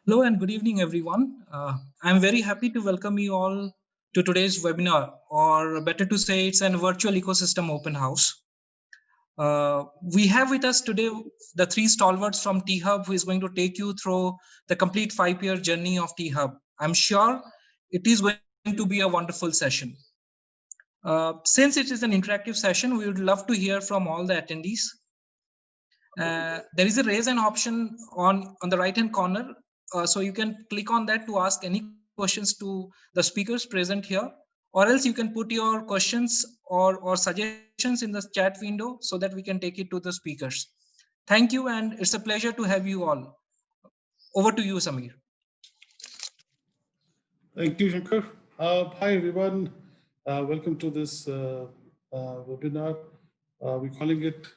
Hello and good evening, everyone. I'm very happy to welcome you all to today's webinar, or better to say, it's an virtual ecosystem open house. We have with us today the three stalwarts from T-Hub who is going to take you through the complete 5-year journey of T-Hub. I'm sure it is going to be a wonderful session. Since it is an interactive session, we would love to hear from all the attendees. There is a raise an option on the right hand corner, so you can click on that to ask any questions to the speakers present here, or else you can put your questions or suggestions in the chat window so that we can take it to the speakers. Thank you, and it's a pleasure to have you all. Over to you, Samir. Thank you, Shankar. Hi, everyone. Welcome to this webinar. We're calling it,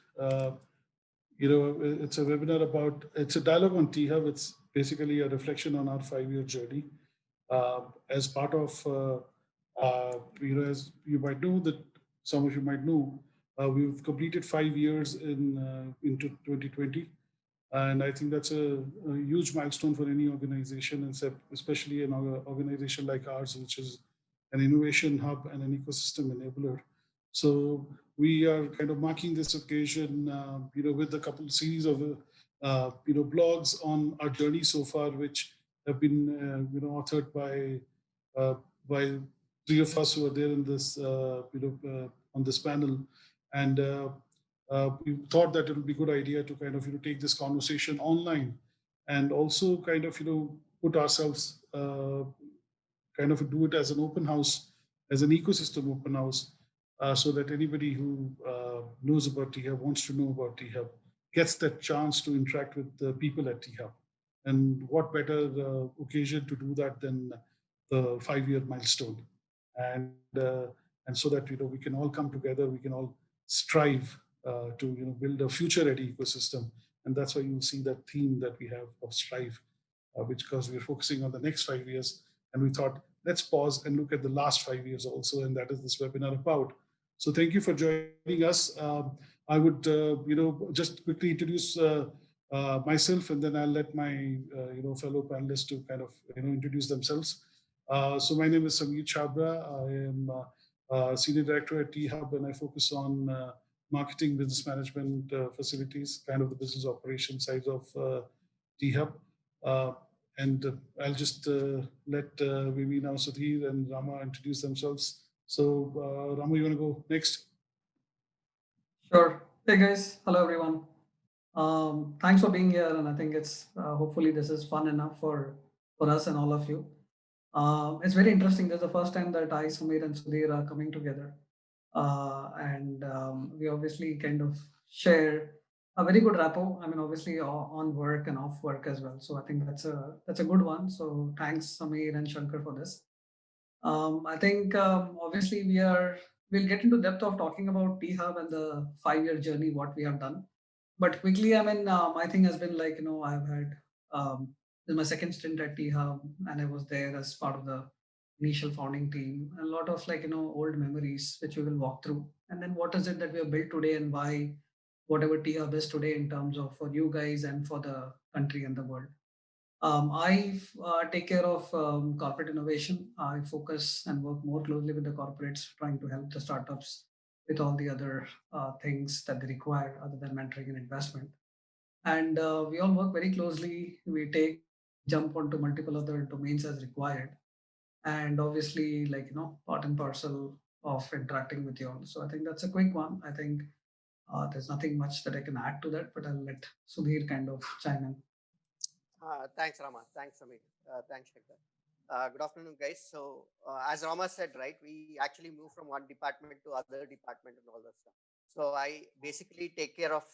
it's a webinar it's a dialogue on T-Hub. It's basically a reflection on our 5-year journey. As part of, as you might know, that some of you might know, we've completed 5 years into 2020. And I think that's a huge milestone for any organization, and especially an organization like ours, which is an innovation hub and an ecosystem enabler. So we are kind of marking this occasion, with a couple of series of, blogs on our journey so far, which have been, authored by three of us who are there in this, on this panel, and we thought that it would be a good idea to kind of take this conversation online, and also kind of put ourselves kind of do it as an open house, as an ecosystem open house, so that anybody who knows about T-Hub, wants to know about T-Hub, gets that chance to interact with the people at T-Hub. And what better occasion to do that than the 5-year milestone, and and so that we can all come together, we can all strive to build a future-ready ecosystem. And that's why you'll see that theme that we have of strive, which because we're focusing on the next 5 years, and we thought let's pause and look at the last 5 years also, and that is this webinar about. So thank you for joining us. I would just quickly introduce myself, and then I'll let my fellow panelists to kind of introduce themselves. So my name is Samir Chabra. I am Senior Director at T-Hub, and I focus on marketing, business management, facilities, kind of the business operation side of T-Hub. And I'll just let maybe now Sudhir and Rama introduce themselves. So Rama, you want to go next? Sure. Hey guys, hello everyone. Thanks for being here, and I think it's hopefully this is fun enough for us and all of you. It's very interesting. This is the first time that I, Samir, and Sudhir are coming together, and we obviously kind of share a very good rapport. I mean, obviously on work and off work as well. So I think that's a good one. So thanks, Samir and Shankar, for this. I think obviously we'll get into depth of talking about T-Hub and the 5-year journey, what we have done. But quickly, I mean, my thing has been like, I've had this is my second stint at T-Hub, and I was there as part of the initial founding team. A lot of like, old memories which we will walk through. And then what is it that we have built today, and why whatever T-Hub is today in terms of for you guys and for the country and the world. I take care of corporate innovation. I focus and work more closely with the corporates, trying to help the startups with all the other things that they require other than mentoring and investment. And we all work very closely. We jump onto multiple other domains as required. And obviously, like, part and parcel of interacting with you all. So I think that's a quick one. I think there's nothing much that I can add to that, but I'll let Sudhir kind of chime in. Thanks, Rama. Thanks, Samir. Thanks, Shankar. Good afternoon, guys. So, as Rama said, right, we actually moved from one department to other department and all that stuff. So, I basically take care of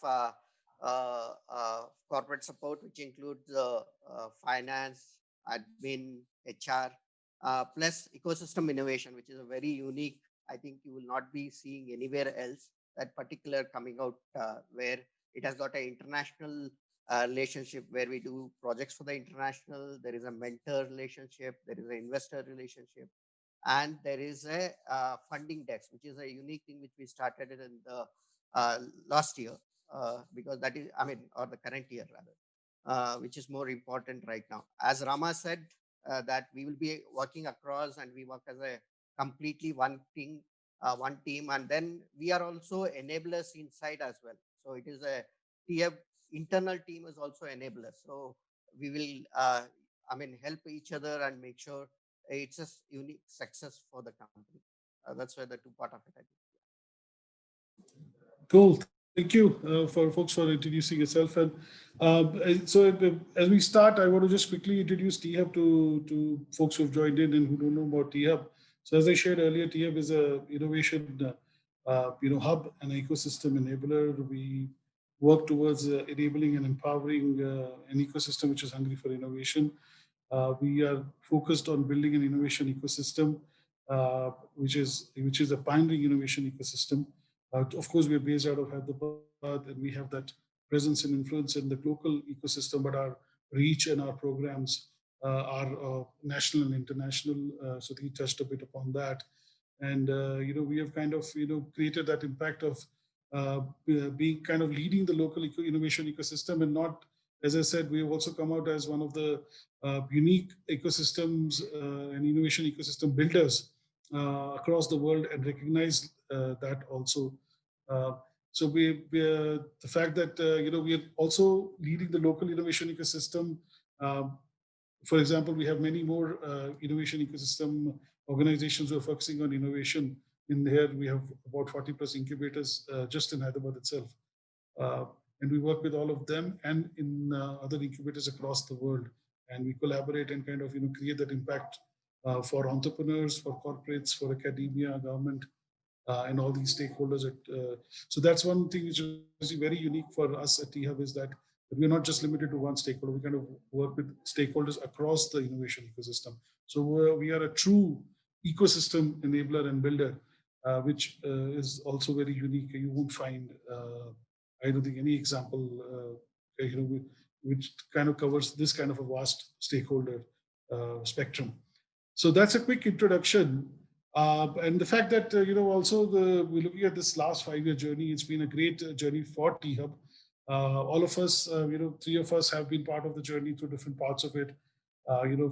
corporate support, which includes finance, admin, HR, plus ecosystem innovation, which is a very unique. I think you will not be seeing anywhere else that particular coming out where it has got an international relationship where we do projects for the international. There is a mentor relationship, there is an investor relationship, and there is a funding desk, which is a unique thing which we started in the last year, because that is, I mean, or the current year rather. which is more important right now. As Rama said, that we will be working across and we work as a completely one team, and then we are also enablers inside as well. So it is a TF internal team is also enablers. So we will, help each other and make sure it's a unique success for the company. That's where the two part of it, I think. Cool. Thank you for folks for introducing yourself. And so as we start, I want to just quickly introduce T-Hub to folks who've joined in and who don't know about T-Hub. So as I shared earlier, T-Hub is a innovation hub and ecosystem enabler. We work towards enabling and empowering an ecosystem which is hungry for innovation. We are focused on building an innovation ecosystem, which is a pioneering innovation ecosystem. Of course, we are based out of Hyderabad, and we have that presence and influence in the local ecosystem, but our reach and our programs are national and international. So he touched a bit upon that. And, we have kind of, created that impact of being kind of leading the local innovation ecosystem, and not, as I said, we have also come out as one of the unique ecosystems and innovation ecosystem builders across the world, and recognize that also. So the fact that we are also leading the local innovation ecosystem. For example, we have many more innovation ecosystem organizations who are focusing on innovation. In here, we have about 40 plus incubators just in Hyderabad itself. And we work with all of them and in other incubators across the world. And we collaborate and kind of create that impact for entrepreneurs, for corporates, for academia, government, and all these stakeholders. So that's one thing which is very unique for us at T-Hub, is that we're not just limited to one stakeholder. We kind of work with stakeholders across the innovation ecosystem. So we are a true ecosystem enabler and builder, which is also very unique. You won't find, I don't think, any example, which kind of covers this kind of a vast stakeholder spectrum. So that's a quick introduction. And the fact that, also we're looking at this last 5-year journey, it's been a great journey for T-Hub. All of us, 3 of us have been part of the journey through different parts of it.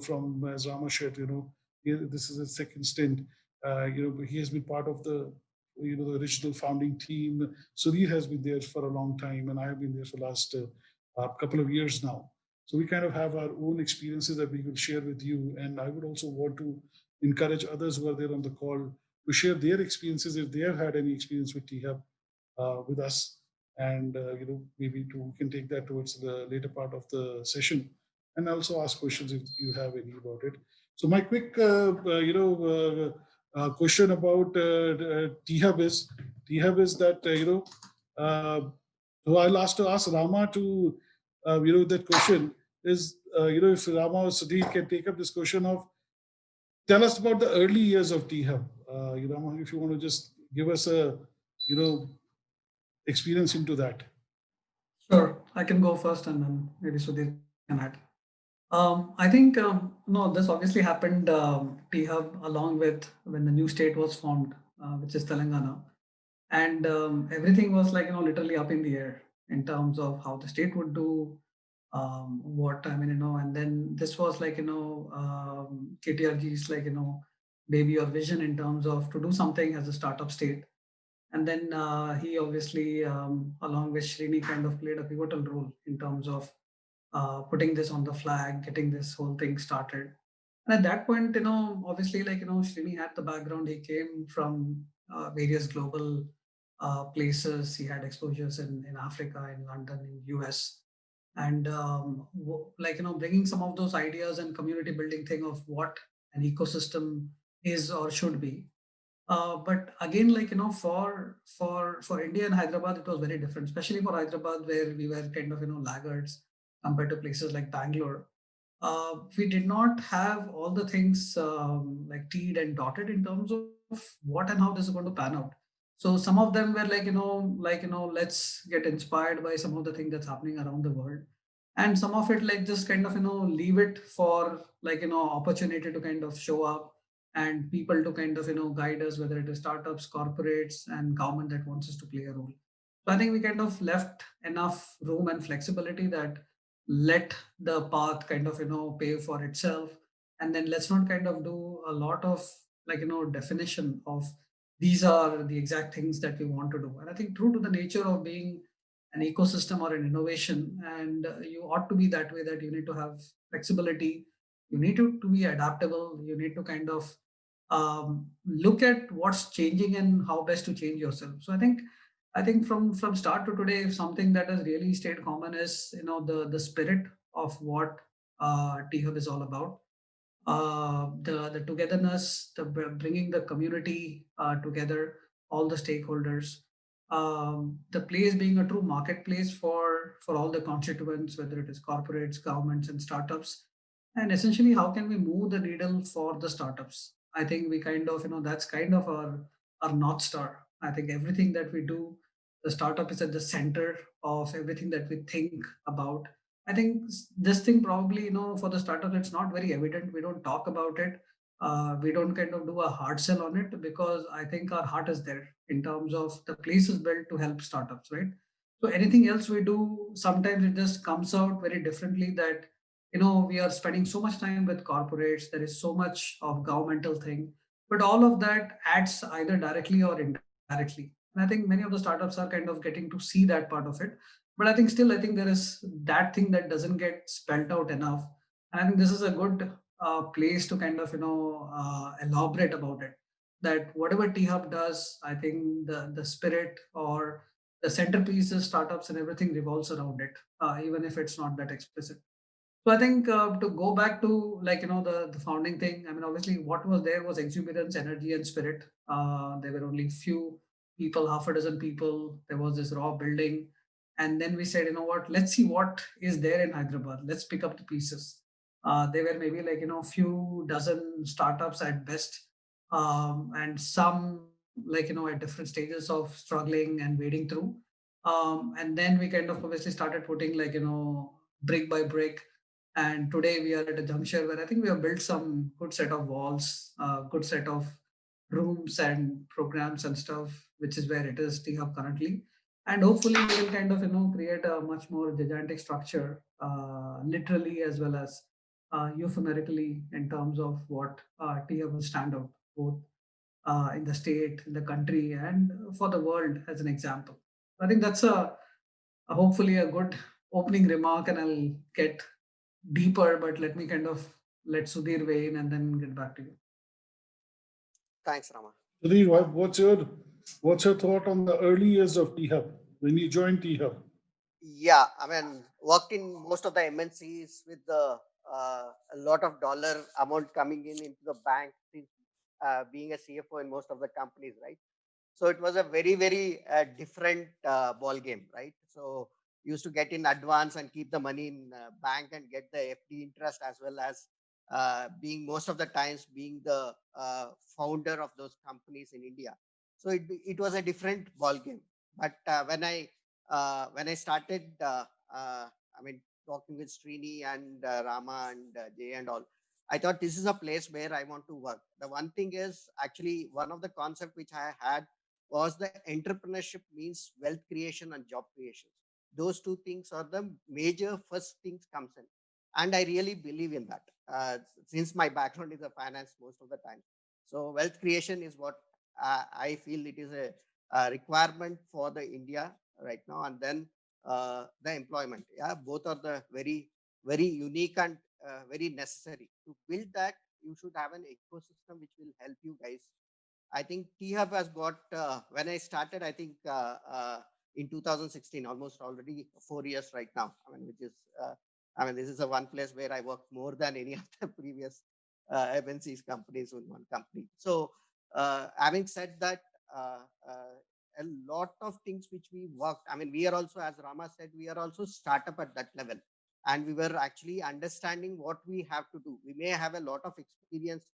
From, as Rama shared, this is a second stint. He has been part of the, the original founding team. Sudhir has been there for a long time, and I have been there for the last couple of years now. So we kind of have our own experiences that we will share with you. And I would also want to encourage others who are there on the call to share their experiences if they have had any experience with T-Hub with us. And maybe we can take that towards the later part of the session, and also ask questions if you have any about it. So my quick question about T-Hub is that so I'll ask Rama to that question is if Rama or Sudhir can take up this question of, tell us about the early years of T-Hub. Rama, if you want to just give us a experience into that. Sure, I can go first and then maybe Sudhir can add. I think, this obviously happened, T-Hub, along with when the new state was formed, which is Telangana. And everything was literally up in the air in terms of how the state would do, and then this was KTRG's baby or vision in terms of to do something as a startup state. And then he obviously, along with Srini, kind of played a pivotal role in terms of putting this on the flag, getting this whole thing started. And at that point, obviously, Srini had the background. He came from various global places. He had exposures in Africa, in London, in US. And bringing some of those ideas and community building thing of what an ecosystem is or should be. But again, for India and Hyderabad, it was very different, especially for Hyderabad, where we were kind of, laggards compared to places like Bangalore. We did not have all the things teed and dotted in terms of what and how this is going to pan out. So some of them were let's get inspired by some of the things that's happening around the world. And some of it just kind of, leave it for opportunity to kind of show up and people to kind of, guide us, whether it is startups, corporates, and government that wants us to play a role. So I think we kind of left enough room and flexibility that let the path kind of pay for itself, and then let's not kind of do a lot of definition of these are the exact things that we want to do. And I think true to the nature of being an ecosystem or an innovation, and you ought to be that way, that you need to have flexibility, you need to be adaptable, you need to kind of look at what's changing and how best to change yourself. So I think from start to today, something that has really stayed common is the spirit of what T Hub is all about. The togetherness, bringing the community together, all the stakeholders. The place being a true marketplace for all the constituents, whether it is corporates, governments, and startups. And essentially, how can we move the needle for the startups? I think we kind of that's kind of our north star. I think everything that we do, the startup is at the center of everything that we think about. I think this thing probably, for the startup, it's not very evident. We don't talk about it. We don't kind of do a hard sell on it, because I think our heart is there in terms of the place is built to help startups, right? So anything else we do, sometimes it just comes out very differently, that, we are spending so much time with corporates. There is so much of governmental thing, but all of that adds either directly or indirectly. And I think many of the startups are kind of getting to see that part of it, but I think still, I think there is that thing that doesn't get spelled out enough. And I think this is a good place to kind of elaborate about it, that whatever T Hub does, I think the spirit or the centerpiece is startups, and everything revolves around it, even if it's not that explicit. So I think to go back to the founding thing, I mean, obviously what was there was exuberance, energy, and spirit. There were only few people, half a dozen people. There was this raw building, and then we said, what? Let's see what is there in Hyderabad. Let's pick up the pieces. There were maybe few dozen startups at best, and some at different stages of struggling and wading through. And then we kind of obviously started putting brick by brick, and today we are at a juncture where I think we have built some good set of walls, good set of rooms and programs and stuff, which is where it is T Hub currently. And hopefully we will kind of create a much more gigantic structure, literally as well as euphemerically, in terms of what T Hub will stand out, both in the state, in the country, and for the world as an example. I think that's hopefully a good opening remark, and I'll get deeper, but let me kind of let Sudhir weigh in and then get back to you. Thanks, Rama. Sudhir, what's your thought on the early years of T Hub when you joined T Hub? Yeah, I mean, worked in most of the MNCs with a lot of dollar amount coming in into the bank, since being a CFO in most of the companies, right? So it was a very, very different ball game, right? So used to get in advance and keep the money in bank and get the FD interest, as well as being most of the times being the founder of those companies in India. So it was a different ball game. But when I started, I mean, talking with Srini and Rama and Jay and all, I thought this is a place where I want to work. The one thing is, actually one of the concept which I had was the entrepreneurship means wealth creation and job creation. Those two things are the major first things comes in, and I really believe in that. Since my background is a finance most of the time, so wealth creation is what I feel it is a requirement for the India right now, and then the employment. Yeah, both are the very, very unique and very necessary. To build that, you should have an ecosystem which will help you guys. I think T Hub has got, when I started, I think in 2016, almost already 4 years right now. I mean, which is, I mean, this is the one place where I worked more than any of the previous MNCs companies in one company. So, having said that, a lot of things which we worked, I mean, we are also, as Rama said, we are also startup at that level. And we were actually understanding what we have to do. We may have a lot of experience.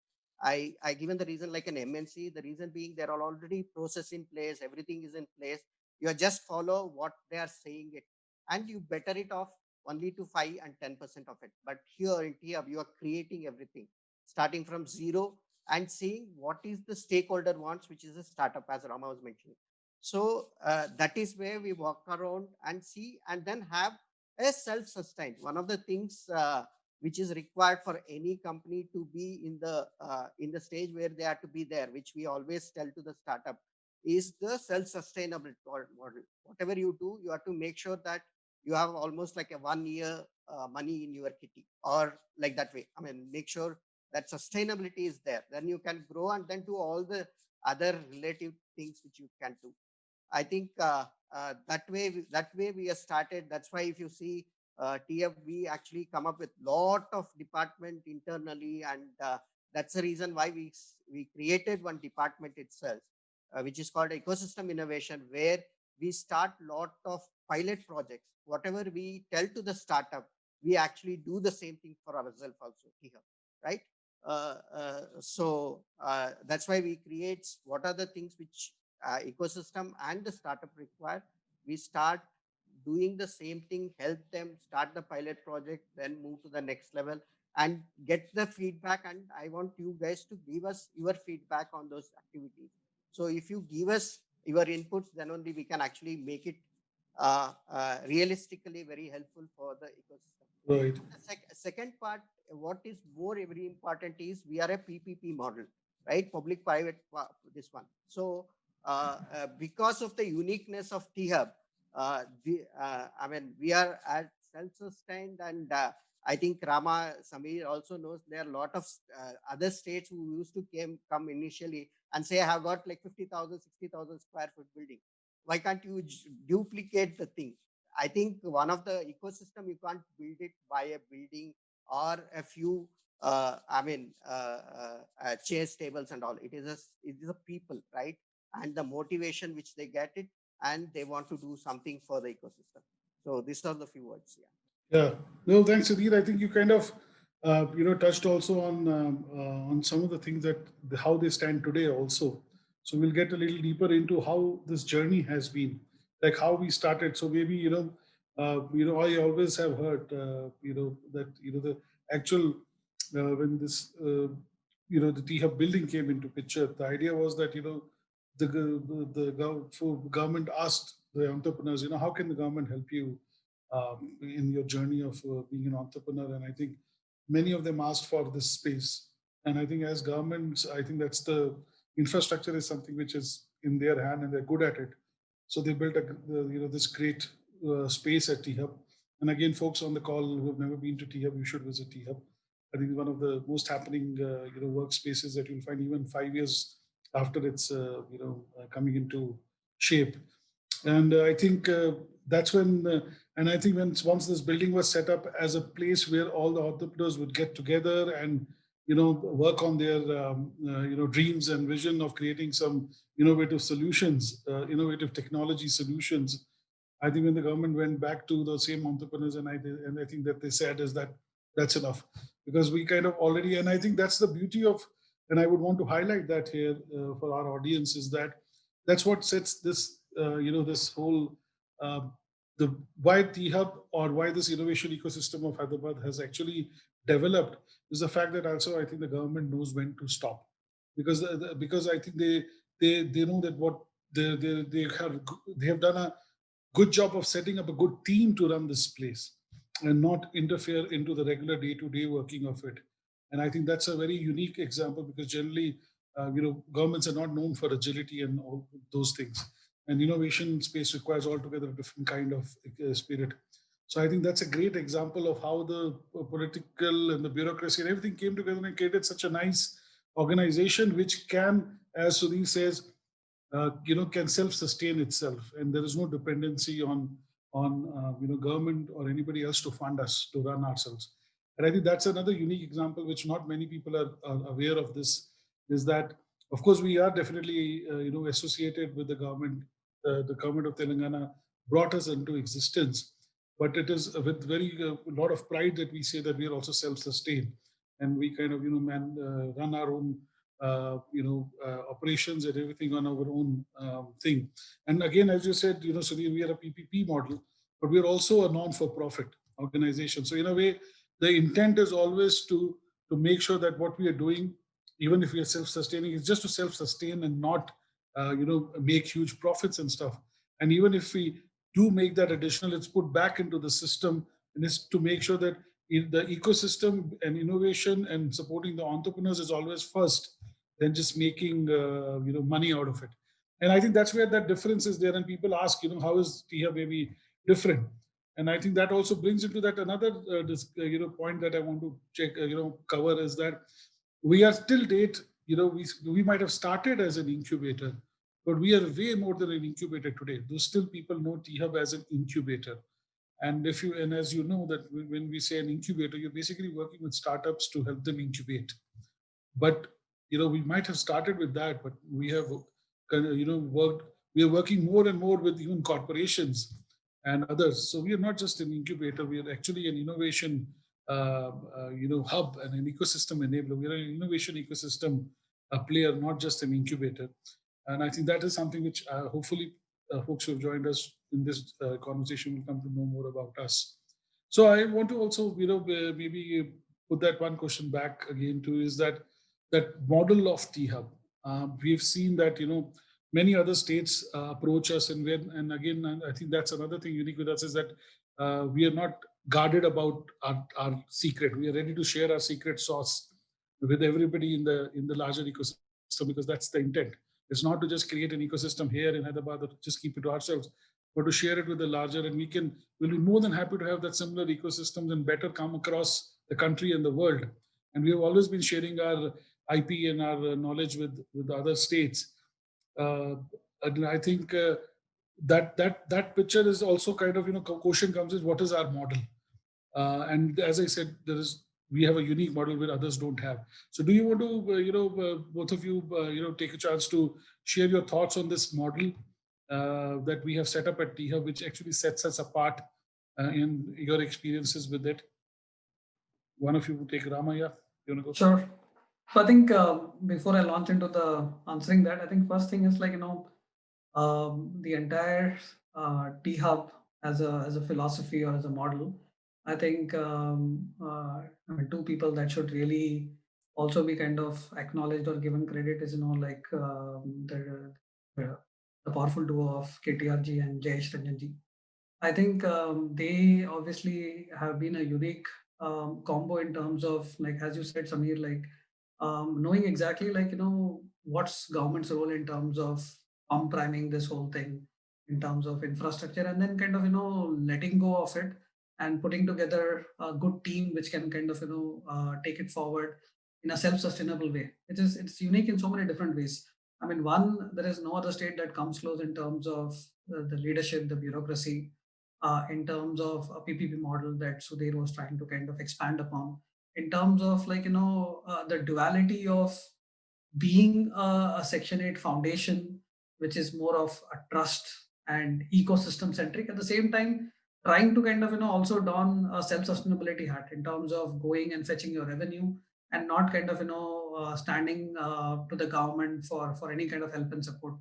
I given the reason like an MNC, the reason being there are already process in place, everything is in place. You just follow what they are saying it, and you better it off only to 5 and 10% of it. But here in T Hub, you are creating everything, starting from zero and seeing what is the stakeholder wants, which is a startup, as Rama was mentioning. So that is where we walk around and see, and then have as self-sustained. One of the things which is required for any company to be in the stage where they are to be there, which we always tell to the startup, is the self-sustainable model. Whatever you do, you have to make sure that you have almost like a 1 year money in your kitty, or like that way. I mean, make sure that sustainability is there. Then you can grow and then do all the other relative things which you can do. I think that way we have started. That's why if you see TF, we actually come up with lot of department internally, and that's the reason why we created one department itself, which is called ecosystem innovation, where we start lot of pilot projects. Whatever we tell to the startup, we actually do the same thing for ourselves also here, right? That's why we create what are the things which ecosystem and the startup require. We start doing the same thing, help them start the pilot project, then move to the next level and get the feedback. And I want you guys to give us your feedback on those activities. So if you give us your inputs, then only we can actually make it realistically very helpful for the ecosystem. Right. The second part, what is more very important is we are a PPP model, right? Public-private, this one. So because of the uniqueness of T-Hub, I mean, we are at self-sustained, and I think Rama Samir also knows there are a lot of other states who used to come initially and say, I have got like 50,000, 60,000 square foot building. Why can't you duplicate the thing? I think one of the ecosystem, you can't build it by a building or a few, chairs, tables and all. It is a people, right? And the motivation which they get it, and they want to do something for the ecosystem. So these are the few words. Yeah. Yeah. No, thanks, Sudhir. I think you kind of, touched also on some of the things that how they stand today also. So we'll get a little deeper into how this journey has been, like how we started. So maybe I always have heard that the actual when this the T-Hub building came into picture, the idea was that the government asked the entrepreneurs, how can the government help you in your journey of being an entrepreneur? And I think many of them asked for this space. And I think as governments, I think that's the infrastructure is something which is in their hand and they're good at it. So they built this great space at T-Hub. And again, folks on the call who have never been to T-Hub, you should visit T-Hub. I think one of the most happening workspaces that you'll find even 5 years after it's coming into shape. And I think that's when, and I think once this building was set up as a place where all the entrepreneurs would get together and work on their dreams and vision of creating some innovative solutions, innovative technology solutions. I think when the government went back to the same entrepreneurs, and I think that they said is that that's enough, because we kind of already, and I think that's the beauty of, and I would want to highlight that here for our audience, is that that's what sets this this whole the why T-Hub or why this innovation ecosystem of Hyderabad has actually developed is the fact that also I think the government knows when to stop, because I think they know that what they have done a good job of setting up a good team to run this place and not interfere into the regular day-to-day working of it. And I think that's a very unique example, because generally governments are not known for agility and all those things. And innovation space requires altogether a different kind of spirit. So I think that's a great example of how the political and the bureaucracy and everything came together and created such a nice organization, which can, as Sudhir says, can self-sustain itself, and there is no dependency on government or anybody else to fund us to run ourselves. And I think that's another unique example, which not many people are aware of. This is that, of course, we are definitely associated with the government. The government of Telangana brought us into existence, but it is with very lot of pride that we say that we are also self-sustained, and we kind of run our own operations and everything on our own thing. And again, as you said, Sudhir, we are a PPP model, but we are also a non-for-profit organization. So in a way, the intent is always to make sure that what we are doing, even if we are self-sustaining, is just to self-sustain and not make huge profits and stuff. And even if we do make that additional, it's put back into the system and it's to make sure that the ecosystem and innovation and supporting the entrepreneurs is always first, than just making money out of it. And I think that's where that difference is there. And people ask, how is TIHA maybe different? And I think that also brings into that another point that I want to cover is that we are till date, we might have started as an incubator, but we are way more than an incubator today. Though still people know T-Hub as an incubator. And as you know, that when we say an incubator, you're basically working with startups to help them incubate. But we might have started with that, but we have worked. We are working more and more with even corporations and others. So we are not just an incubator; we are actually an innovation, hub and an ecosystem enabler. We are an innovation ecosystem player, not just an incubator. And I think that is something which hopefully folks who have joined us in this conversation will come to know more about us. So I want to also, maybe put that one question back again to is that model of T-Hub. We've seen that, many other states approach us, and again, I think that's another thing unique with us is that we are not guarded about our secret. We are ready to share our secret sauce with everybody in the larger ecosystem, because that's the intent. It's not to just create an ecosystem here in Hyderabad or just keep it to ourselves, but to share it with the larger. And we'll be more than happy to have that similar ecosystems and better come across the country and the world. And we have always been sharing our IP and our knowledge with other states. And I think that picture is also kind of, question comes is what is our model? And as I said, we have a unique model where others don't have. So do you want to, both of you, take a chance to share your thoughts on this model that we have set up at T-Hub, which actually sets us apart in your experiences with it? One of you will take Rama, yeah? You want to go? Sure. So I think before I launch into the answering that, I think first thing is the entire T-Hub as a philosophy or as a model. I think two people that should really also be kind of acknowledged or given credit is the powerful duo of KTRG and Jayesh Ranjanji. I think they obviously have been a unique combo in terms of, like as you said, Samir, knowing exactly what's government's role in terms of priming this whole thing in terms of infrastructure, and then kind of letting go of it and putting together a good team which can kind of take it forward in a self-sustainable way. It's unique in so many different ways. I mean, one, there is no other state that comes close in terms of the leadership, the bureaucracy, in terms of a PPP model that Sudhir was trying to kind of expand upon, in terms of the duality of being a Section 8 foundation, which is more of a trust and ecosystem centric, at the same time trying to kind of also don a self-sustainability hat in terms of going and fetching your revenue and not kind of standing to the government for any kind of help and support.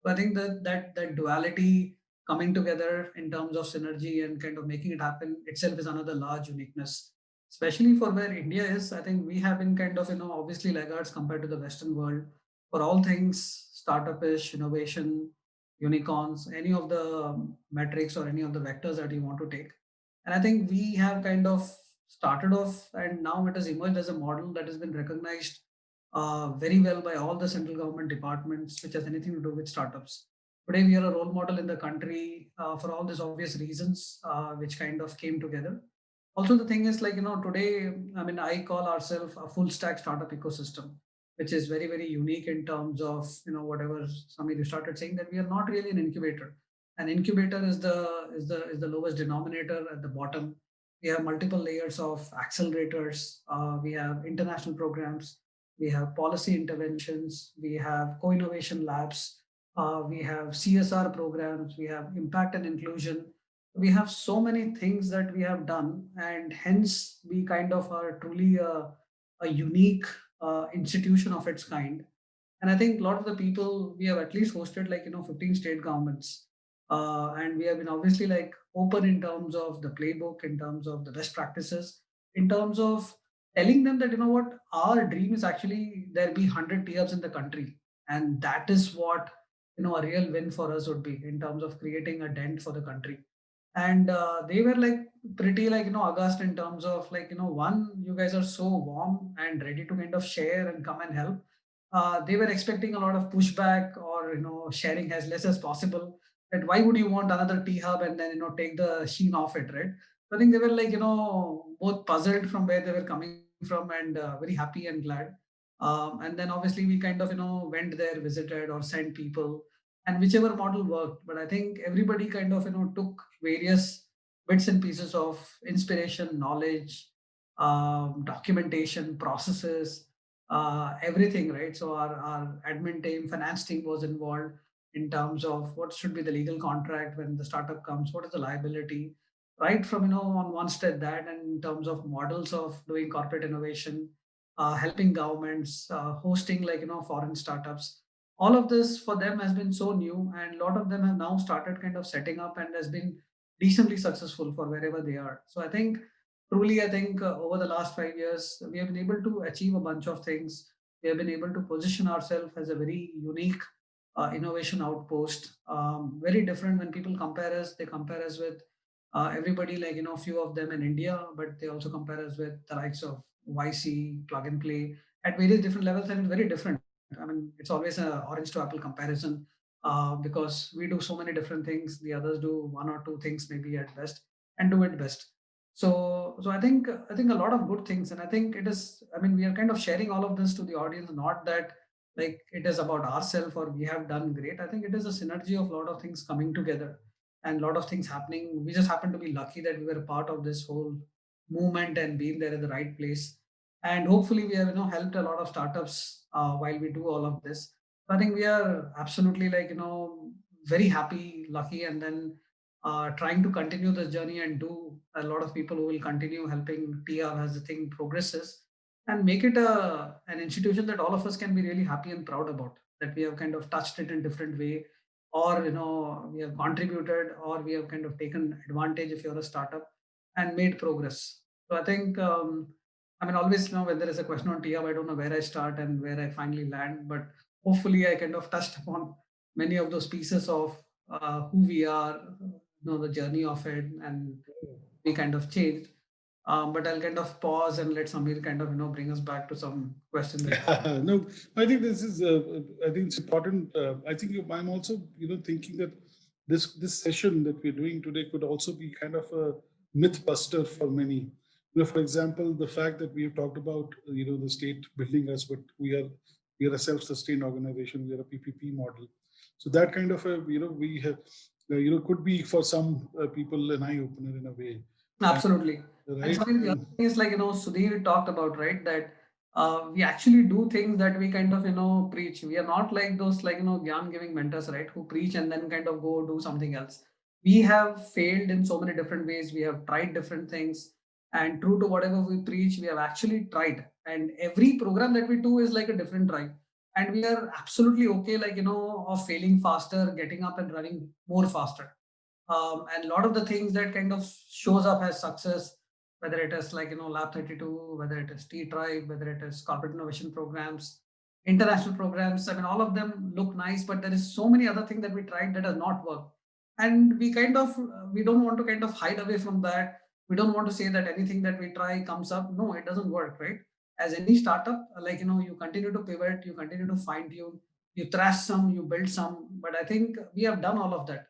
So I think that duality coming together in terms of synergy and kind of making it happen itself is another large uniqueness, especially for where India is. I think we have been kind of, obviously laggards compared to the Western world for all things startup-ish, innovation, unicorns, any of the metrics or any of the vectors that you want to take. And I think we have kind of started off, and now it has emerged as a model that has been recognized very well by all the central government departments, which has anything to do with startups. Today, we are a role model in the country for all these obvious reasons, which kind of came together. Also, the thing is, today, I mean, I call ourselves a full stack startup ecosystem, which is very, very unique in terms of, whatever Samir you started saying, that we are not really an incubator. An incubator is the lowest denominator at the bottom. We have multiple layers of accelerators. We have international programs. We have policy interventions. We have co-innovation labs. We have CSR programs. We have impact and inclusion. We have so many things that we have done, and hence we kind of are truly a unique institution of its kind. And I think a lot of the people we have at least hosted 15 state governments, and we have been obviously open in terms of the playbook, in terms of the best practices, in terms of telling them that what our dream is actually there be 100 T-Hubs in the country, and that is what a real win for us would be in terms of creating a dent for the country. and they were like pretty like aghast in terms of like one, you guys are so warm and ready to kind of share and come and help. They were expecting a lot of pushback or sharing as less as possible. That why would you want another T hub and then take the sheen off it, right? So I think they were like both puzzled from where they were coming from and very happy and glad. And then obviously we kind of went there, visited or sent people, and whichever model worked. But I think everybody kind of took various bits and pieces of inspiration, knowledge, documentation, processes, everything, right? So our admin team, finance team was involved in terms of what should be the legal contract when the startup comes, what is the liability, right from on one step that, and in terms of models of doing corporate innovation, helping governments, hosting like foreign startups. All of this for them has been so new, and a lot of them have now started kind of setting up and has been decently successful for wherever they are. So I think truly, I think over the last 5 years, we have been able to achieve a bunch of things. We have been able to position ourselves as a very unique innovation outpost. Very different when people compare us. They compare us with everybody, like few of them in India, but they also compare us with the likes of YC, Plug and Play at various different levels, and it's very different. I mean, it's always a orange to apple comparison because we do so many different things. The others do one or two things maybe at best and do it best. So I think a lot of good things, and I think it is. I mean, we are kind of sharing all of this to the audience, not that like it is about ourselves or we have done great. I think it is a synergy of a lot of things coming together and a lot of things happening. We just happen to be lucky that we were a part of this whole movement and being there at the right place. And hopefully we have helped a lot of startups while we do all of this. So I think we are absolutely like very happy, lucky, and then trying to continue this journey and do a lot of people who will continue helping TR as the thing progresses and make it an institution that all of us can be really happy and proud about, that we have kind of touched it in different way, or we have contributed, or we have kind of taken advantage if you're a startup and made progress. So I think I mean, always when there is a question on TR, I don't know where I start and where I finally land, but hopefully I kind of touched upon many of those pieces of who we are, the journey of it, and we kind of changed. But I'll kind of pause and let Samir kind of bring us back to some questions. No, I think this is. I think it's important. I think I'm also thinking that this session that we're doing today could also be kind of a myth buster for many. For example, the fact that we have talked about the state building us, but we are a self-sustained organization. We are a PPP model. So that kind of a we have could be for some people an eye opener in a way. Absolutely. And Right. something the other thing is like, Sudhir talked about, right? That we actually do things that we kind of, preach. We are not like those like, Gyan giving mentors, right? Who preach and then kind of go do something else. We have failed in so many different ways. We have tried different things. And true to whatever we preach, we have actually tried. And every program that we do is like a different try. And we are absolutely okay, like, of failing faster, getting up and running more faster. And a lot of the things that kind of shows up as success, whether it is like Lab 32, whether it is T Tribe, whether it is corporate innovation programs, international programs. I mean, all of them look nice, but there is so many other things that we tried that has not worked, and we kind of we don't want to kind of hide away from that. We don't want to say that anything that we try comes up. No, it doesn't work, right? As any startup, like you continue to pivot, you continue to fine tune, you thrash some, you build some. But I think we have done all of that.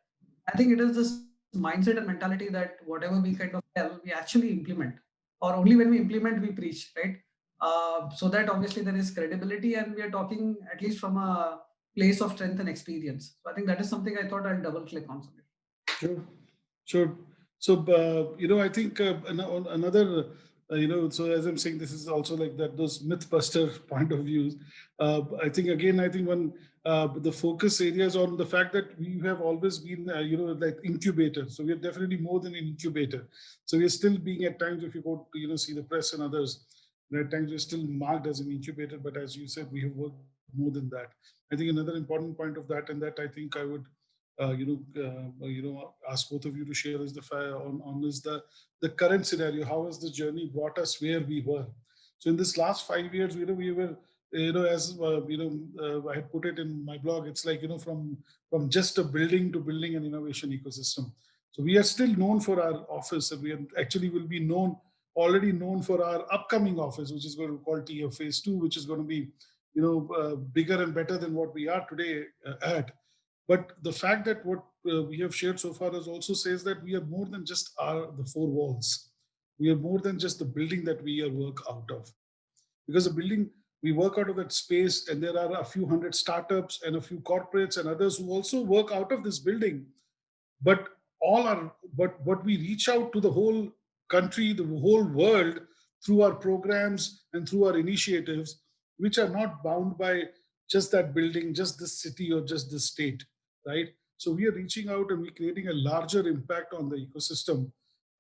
I think it is this mindset and mentality that whatever we kind of tell, we actually implement, or only when we implement, we preach, right? So that obviously there is credibility, and we are talking at least from a place of strength and experience. So I think that is something I thought I'll double click on. Sure, sure. So, I think another, so as I'm saying, this is also like that, those mythbuster point of views. I think, again, I think when the focus areas on the fact that we have always been, like incubator. So we are definitely more than an incubator. So we are still being at times, if you go to, see the press and others, at times we're still marked as an incubator, but as you said, we have worked more than that. I think another important point of that, and that I think I would ask both of you to share is the on is the current scenario. How has the journey brought us where we were? So in this last 5 years, we were, as I had put it in my blog, it's like from just a building to building an innovation ecosystem. So we are still known for our office, and we actually will be already known for our upcoming office, which is going to be called TF Phase 2, which is going to be, bigger and better than what we are today at. But the fact that what we have shared so far is also says that we are more than just the four walls. We are more than just the building that we work out of. Because the building, we work out of that space, and there are a few hundred startups and a few corporates and others who also work out of this building. But but we reach out to the whole country, the whole world, through our programs and through our initiatives, which are not bound by just that building, just this city, or just this state, right? So we are reaching out and we're creating a larger impact on the ecosystem.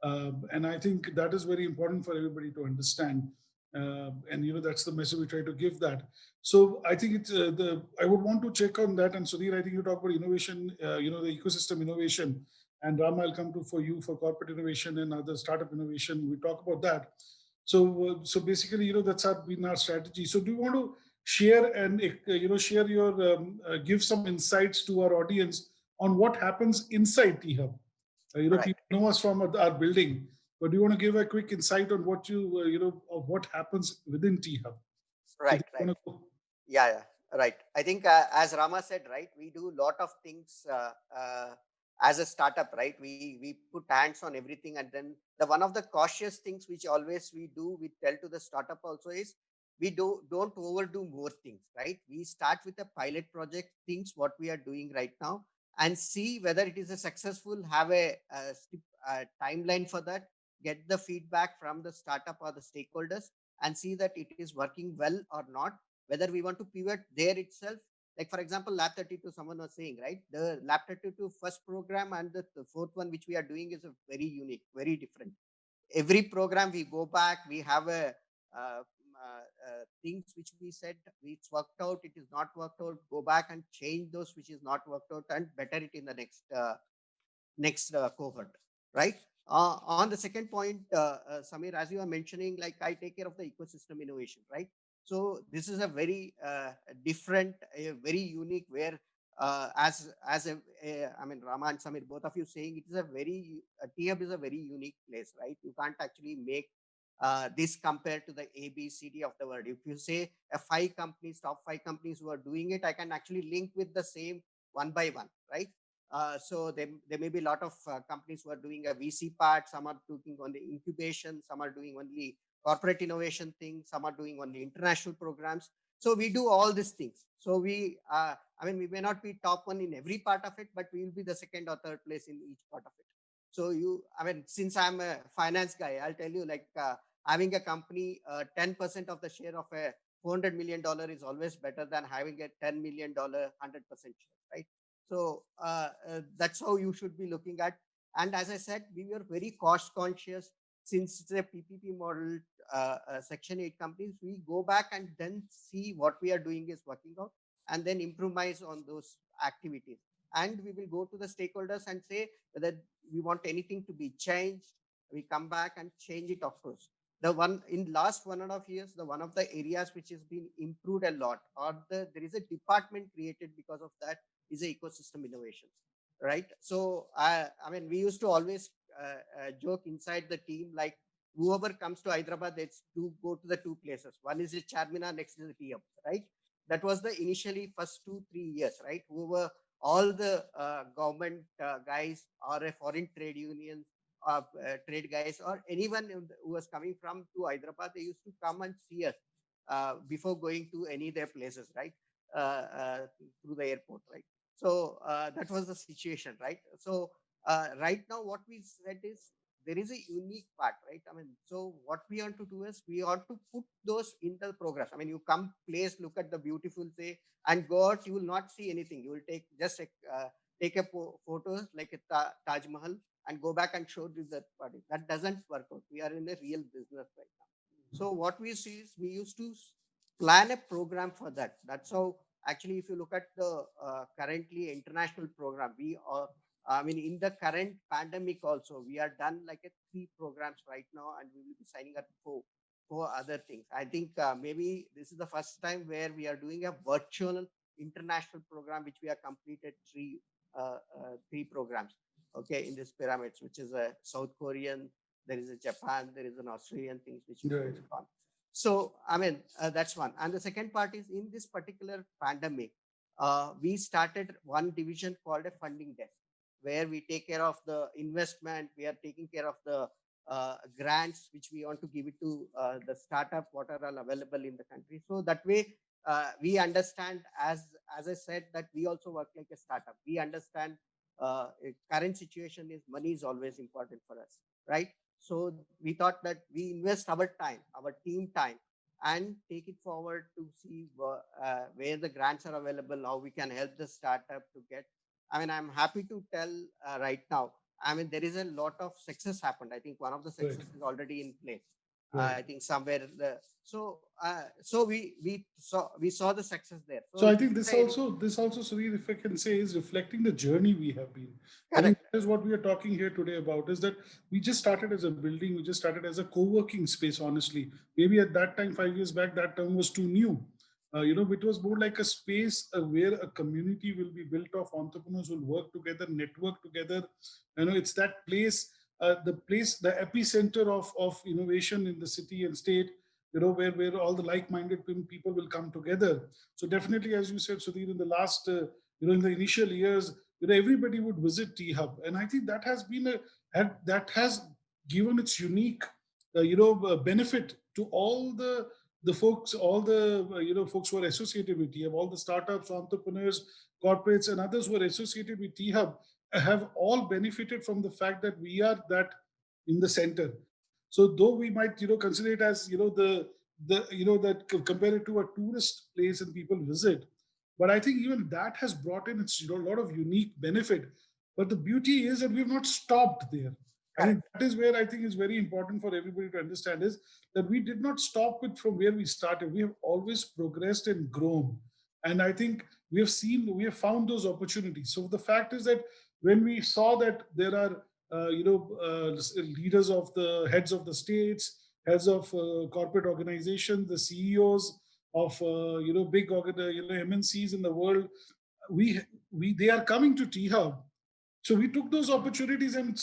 And I think that is very important for everybody to understand. And that's the message we try to give that. So I think it's I would want to check on that. And Sudhir, I think you talk about innovation, the ecosystem innovation. And Ram, I'll come to for you for corporate innovation and other startup innovation. We talk about that. So basically, that's been our strategy. So do you want to share and share your give some insights to our audience on what happens inside T Hub? Right. People know us from our building, but do you want to give a quick insight on what of what happens within T Hub? Right. Right. Yeah, yeah, right. I think as Rama said, right, we do a lot of things as a startup, right? We put hands on everything, and then the one of the cautious things which always we tell to the startup also is we don't overdo more things, right? We start with a pilot project, things what we are doing right now, and see whether it is a successful. Have a timeline for that. Get the feedback from the startup or the stakeholders, and see that it is working well or not, whether we want to pivot there itself. Like for example, Lab 32, someone was saying, right? The Lab 32 first program and the fourth one, which we are doing, is a very unique, very different. Every program we go back, we have a things which we said it's worked out, it is not worked out, go back and change those which is not worked out and better it in the next cohort, right? On the second point, Samir, as you are mentioning, like I take care of the ecosystem innovation, right? So this is a very different, very unique, where I mean, Rama and Samir, both of you saying it is a very T-Hub is a very unique place, right? You can't actually make this compared to the ABCD of the world. If you say top five companies who are doing it, I can actually link with the same one by one, right? So there may be a lot of companies who are doing a VC part. Some are doing on the incubation. Some are doing only corporate innovation things. Some are doing only international programs. So we do all these things. So we may not be top one in every part of it, but we will be the second or third place in each part of it. So since I'm a finance guy, I'll tell you, like having a company, 10% of the share of a $400 million is always better than having a $10 million 100% share, right? So that's how you should be looking at. And as I said, we were very cost conscious. Since it's a PPP model, Section 8 companies, we go back and then see what we are doing is working out, and then improvise on those activities. And we will go to the stakeholders and say whether we want anything to be changed. We come back and change it, of course. The one in last 1.5 years, the one of the areas which has been improved a lot, or there is a department created because of that, is a ecosystem innovation, right? So we used to always joke inside the team, like whoever comes to Hyderabad, let's go to the two places. One is the Charminar, next is the T-Hub, right? That was the initially first 2-3 years, right? Whoever all the government guys or a foreign trade unions, trade guys, or anyone who was coming from to Hyderabad, they used to come and see us before going to any of their places, right? Through the airport, right? So that was the situation, right? So right now, what we said is there is a unique part, right? So what we want to do is we want to put those in the progress. You come place, look at the beautiful say, and go out, you will not see anything. You will take a photo like a Taj Mahal and go back and show this that party. That doesn't work out. We are in a real business right now. So what we see is we used to plan a program for that. That's how actually, if you look at the currently international program, we are, in the current pandemic also, we are done like 3 programs right now, and we will be signing up for other things. I think maybe this is the first time where we are doing a virtual international program, which we have completed 3 programs. okay, in these pyramids, which is a South Korean, there is a Japan, there is an Australian things which is Right. going on. So, I mean, that's one. And the second part is in this particular pandemic, we started one division called a funding desk, where we take care of the investment, we are taking care of the grants which we want to give it to the startup, what are all available in the country. So that way, we understand, as I said, that we also work like a startup. We understand current situation is money is always important for us, right? So we thought that we invest our time, our team time, and take it forward to see where the grants are available, how we can help the startup to get. I mean, I'm happy to tell right now. I mean, there is a lot of success happened. I think one of the success is already in place. Right. I think somewhere so we saw the success there. So I think this also, Sudhir, if I can say, is reflecting the journey we have been. I think that is what we are talking here today about, is that we just started as a building, we just started as a co-working space, honestly. Maybe at that time, 5 years back, that term was too new. It was more like a space where a community will be built of entrepreneurs will work together, network together. It's that place, the epicenter of innovation in the city and state, where all the like-minded people will come together. So definitely, as you said, Sudhir, in the last, in the initial years, everybody would visit T-Hub. And I think that has been that has given its unique, benefit to all the folks, all the, folks who are associated with T-Hub, all the startups, entrepreneurs, corporates, and others who are associated with T-Hub have all benefited from the fact that we are that in the center. So though we might, consider it as, that compare it to a tourist place and people visit, but I think even that has brought in its, a lot of unique benefit. But the beauty is that we've not stopped there. I think that is where I think is very important for everybody to understand, is that we did not stop it from where we started. We have always progressed and grown. And I think we have found those opportunities. So the fact is that when we saw that there are leaders of the heads of the states, heads of corporate organizations, the CEOs of big MNCs in the world, they are coming to T-Hub. So we took those opportunities and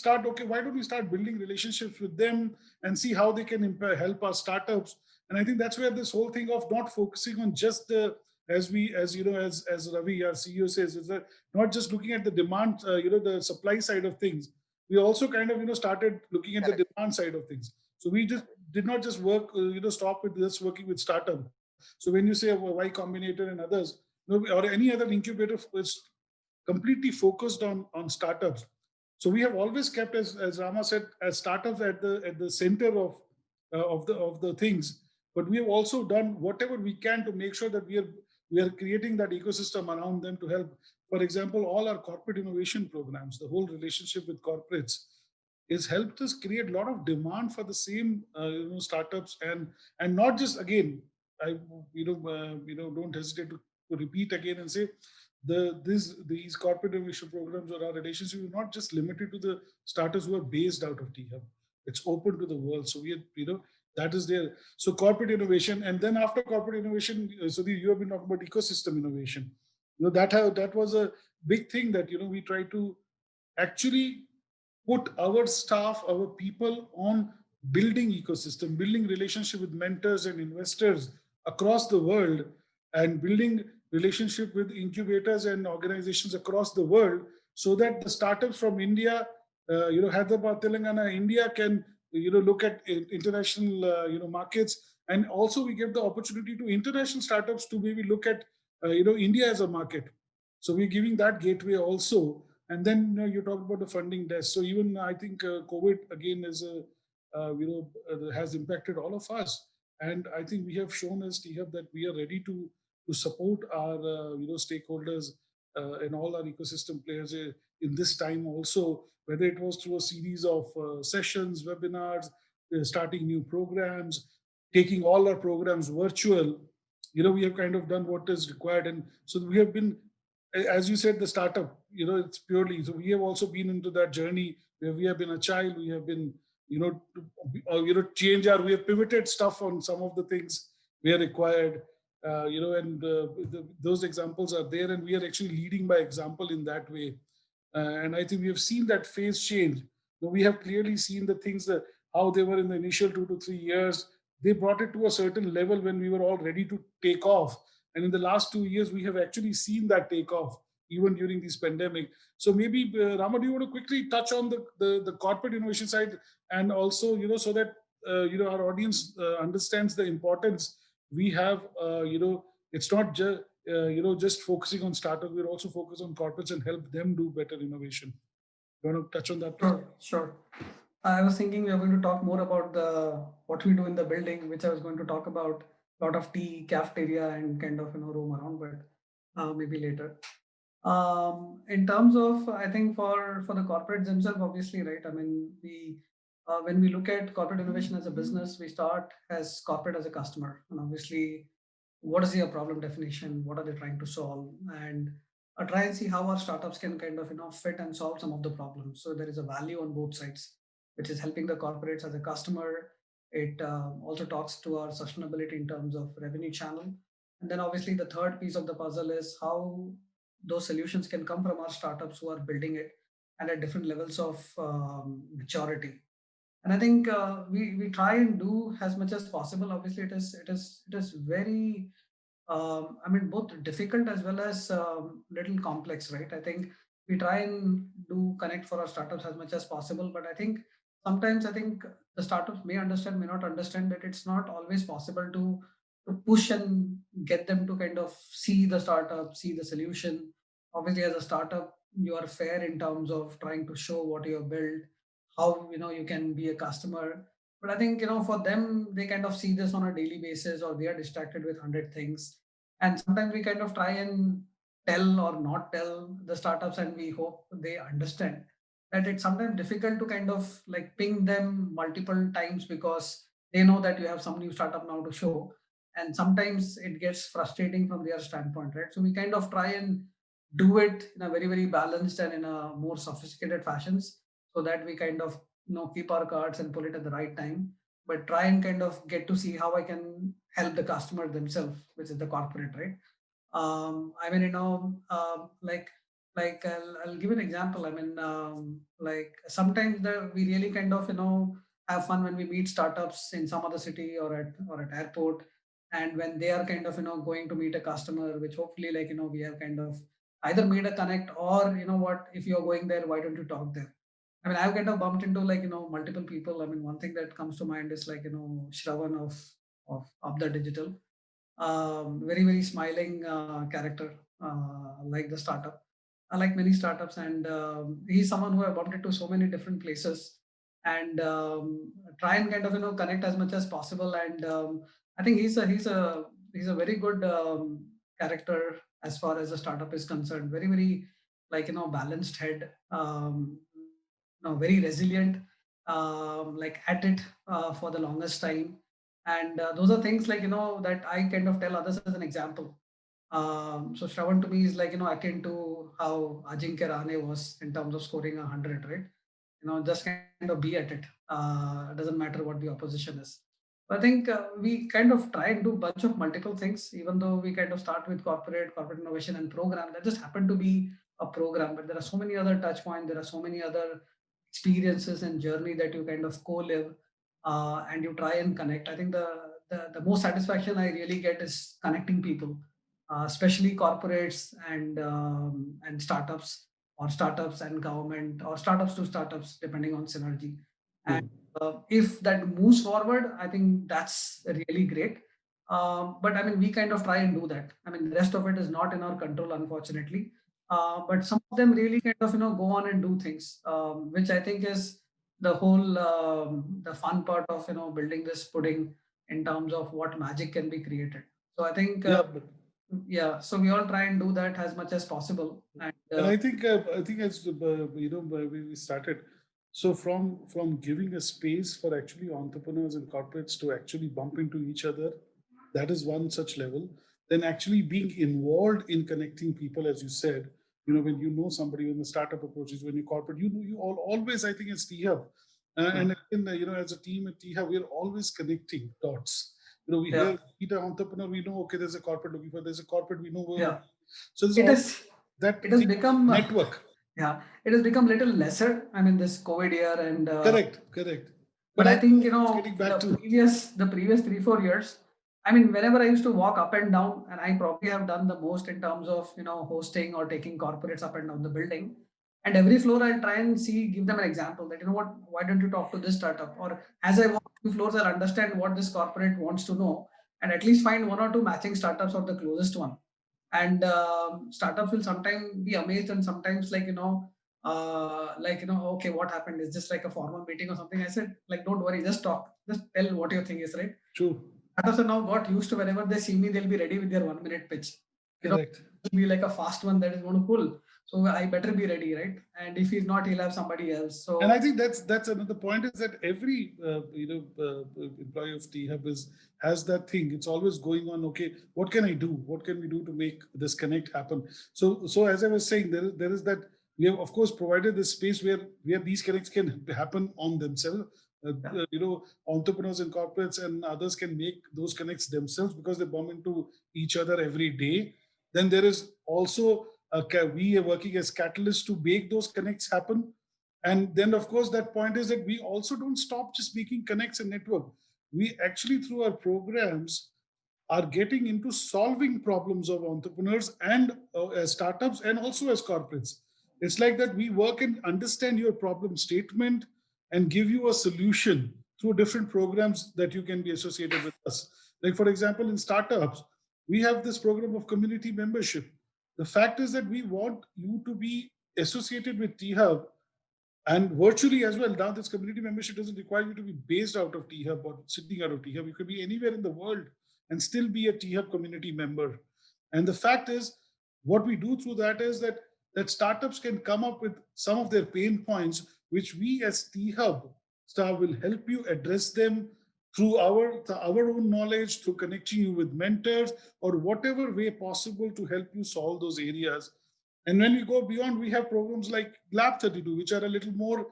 why don't we start building relationships with them and see how they can help our startups. And I think that's where this whole thing of not focusing on just the, as Ravi, our CEO says, is that not just looking at the demand, the supply side of things. We also kind of, started looking at the demand side of things. So we just did not just work, stop with just working with startup. So when you say Y Combinator and others, or any other incubator is completely focused on startups. So we have always kept, as Rama said, as startups at the center of the things. But we have also done whatever we can to make sure that we are creating that ecosystem around them to help. For example, all our corporate innovation programs, the whole relationship with corporates, has helped us create a lot of demand for the same startups, and not just, again, I don't hesitate to repeat again and say these corporate innovation programs or our relationship is not just limited to the startups who are based out of T-Hub. It's open to the world. So we are, that is there. So corporate innovation, and then after corporate innovation, so you have been talking about ecosystem innovation. That was a big thing that we try to actually put our staff, our people on building ecosystem, building relationship with mentors and investors across the world, and building relationship with incubators and organizations across the world, so that the startups from India, Hyderabad, Telangana, India can, look at international, markets. And also we give the opportunity to international startups to maybe look at, India as a market. So we're giving that gateway also. And then you talk about the funding desk. So even I think COVID again is has impacted all of us. And I think we have shown as T-Hub that we are ready to support our stakeholders and all our ecosystem players in this time also, whether it was through a series of sessions, webinars, starting new programs, taking all our programs virtual. We have kind of done what is required. And so we have been, as you said, the startup, it's purely, so we have also been into that journey where we have been agile, we have been, we have pivoted stuff on some of the things we are required, those examples are there, and we are actually leading by example in that way. And I think we have seen that phase change. We have clearly seen the things that how they were in the initial 2 to 3 years. They brought it to a certain level when we were all ready to take off. And in the last 2 years, we have actually seen that take off even during this pandemic. So maybe Rama, do you want to quickly touch on the corporate innovation side, and also so that our audience understands the importance we have. It's not just just focusing on startups. We're also focused on corporates and help them do better innovation. You want to touch on that, please? Sure. I was thinking we are going to talk more about what we do in the building, which I was going to talk about a lot of tea, cafeteria, and kind of roam around, but maybe later. In terms of, I think for the corporates themselves, obviously, right? I mean, we when we look at corporate innovation as a business, we start as corporate as a customer, and obviously, what is their problem definition? What are they trying to solve? And try and see how our startups can kind of fit and solve some of the problems. So there is a value on both sides, which is helping the corporates as a customer. It also talks to our sustainability in terms of revenue channel. And then obviously the third piece of the puzzle is how those solutions can come from our startups who are building it and at different levels of maturity. And I think we try and do as much as possible. Obviously, it is very I mean, both difficult as well as little complex, right? I think we try and do connect for our startups as much as possible, but I think sometimes I think the startups may understand, may not understand that it's not always possible to push and get them to kind of see the startup, see the solution. Obviously, as a startup, you are fair in terms of trying to show what you have built, how you can be a customer. But I think for them, they kind of see this on a daily basis, or they are distracted with 100 things. And sometimes we kind of try and tell or not tell the startups, and we hope they understand that it's sometimes difficult to kind of like ping them multiple times because they know that you have some new startup now to show. And sometimes it gets frustrating from their standpoint, right? So we kind of try and do it in a very, very balanced and in a more sophisticated fashions, so that we kind of keep our cards and pull it at the right time, but try and kind of get to see how I can help the customer themselves, which is the corporate, right? I mean, like I'll give an example. I mean, like sometimes we really kind of have fun when we meet startups in some other city or at airport, and when they are kind of going to meet a customer, which hopefully like we have kind of either made a connect, or what, if you're going there, why don't you talk there? I mean, I've kind of bumped into like multiple people. I mean, one thing that comes to mind is like Shravan of the digital, very very smiling character, like the startup, like many startups, and he's someone who I bumped into so many different places, and try and kind of connect as much as possible. And I think he's a very good character as far as the startup is concerned. Very very like balanced head, very resilient, like at it for the longest time. And those are things like that I kind of tell others as an example. So Shravan to me is like akin to how Ajinkya Rahane was in terms of scoring 100, right? Just kind of be at it. Doesn't matter what the opposition is. I think we kind of try and do a bunch of multiple things, even though we kind of start with corporate innovation and program. That just happened to be a program, but there are so many other touch points. There are so many other experiences and journey that you kind of co-live, and you try and connect. I think the most satisfaction I really get is connecting people, especially corporates and startups, or startups and government, or startups to startups, depending on synergy. And if that moves forward, I think that's really great. But I mean, we kind of try and do that. I mean, the rest of it is not in our control, unfortunately. But some of them really kind of go on and do things, which I think is the whole the fun part of building this pudding in terms of what magic can be created. So I think so we all try and do that as much as possible. And I think as we started, so from giving a space for actually entrepreneurs and corporates to actually bump into each other, that is one such level. Then actually being involved in connecting people, as you said, when somebody, when the startup approaches, when you corporate, always, I think, as T-Hub, and as a team at T-Hub, we're always connecting dots. We hear meet an entrepreneur, we know, okay, there's a corporate looking for, there's a corporate, we know. So it has become network. Yeah, it has become little lesser. I mean, this COVID year and Correct. but I think It's getting back to the previous 3-4 years. I mean, whenever I used to walk up and down, and I probably have done the most in terms of hosting or taking corporates up and down the building. And every floor I'll try and give them an example that what, why don't you talk to this startup? Or as I walk through floors, I'll understand what this corporate wants to know, and at least find one or two matching startups or the closest one. And startups will sometimes be amazed, and sometimes okay, what happened? Is this like a formal meeting or something? I said, like, don't worry, just talk, just tell what your thing is, right? true. Startups are now got used to whenever they see me, they'll be ready with their 1 minute pitch. Correct. It'll be like a fast one that is going to pull. So I better be ready, right? And if he's not, he'll have somebody else. So And I think that's another point is that every employee of T-Hub has that thing. It's always going on. Okay, what can I do? What can we do to make this connect happen? So as I was saying, there is that we have of course provided this space where these connects can happen on themselves. Entrepreneurs and corporates and others can make those connects themselves because they bump into each other every day. Then there is also we are working as catalysts to make those connects happen. And then, of course, that point is that we also don't stop just making connects and network. We actually, through our programs, are getting into solving problems of entrepreneurs and as startups and also as corporates. It's like that we work and understand your problem statement and give you a solution through different programs that you can be associated with us. Like, for example, in startups, we have this program of community membership. The fact is that we want you to be associated with T-Hub and virtually as well. Now, this community membership doesn't require you to be based out of T-Hub or sitting out of T-Hub. You could be anywhere in the world and still be a T-Hub community member. And the fact is, what we do through that is that startups can come up with some of their pain points, which we as T-Hub staff will help you address them through our own knowledge, through connecting you with mentors, or whatever way possible to help you solve those areas. And when we go beyond, we have programs like Lab 32, which are a little more,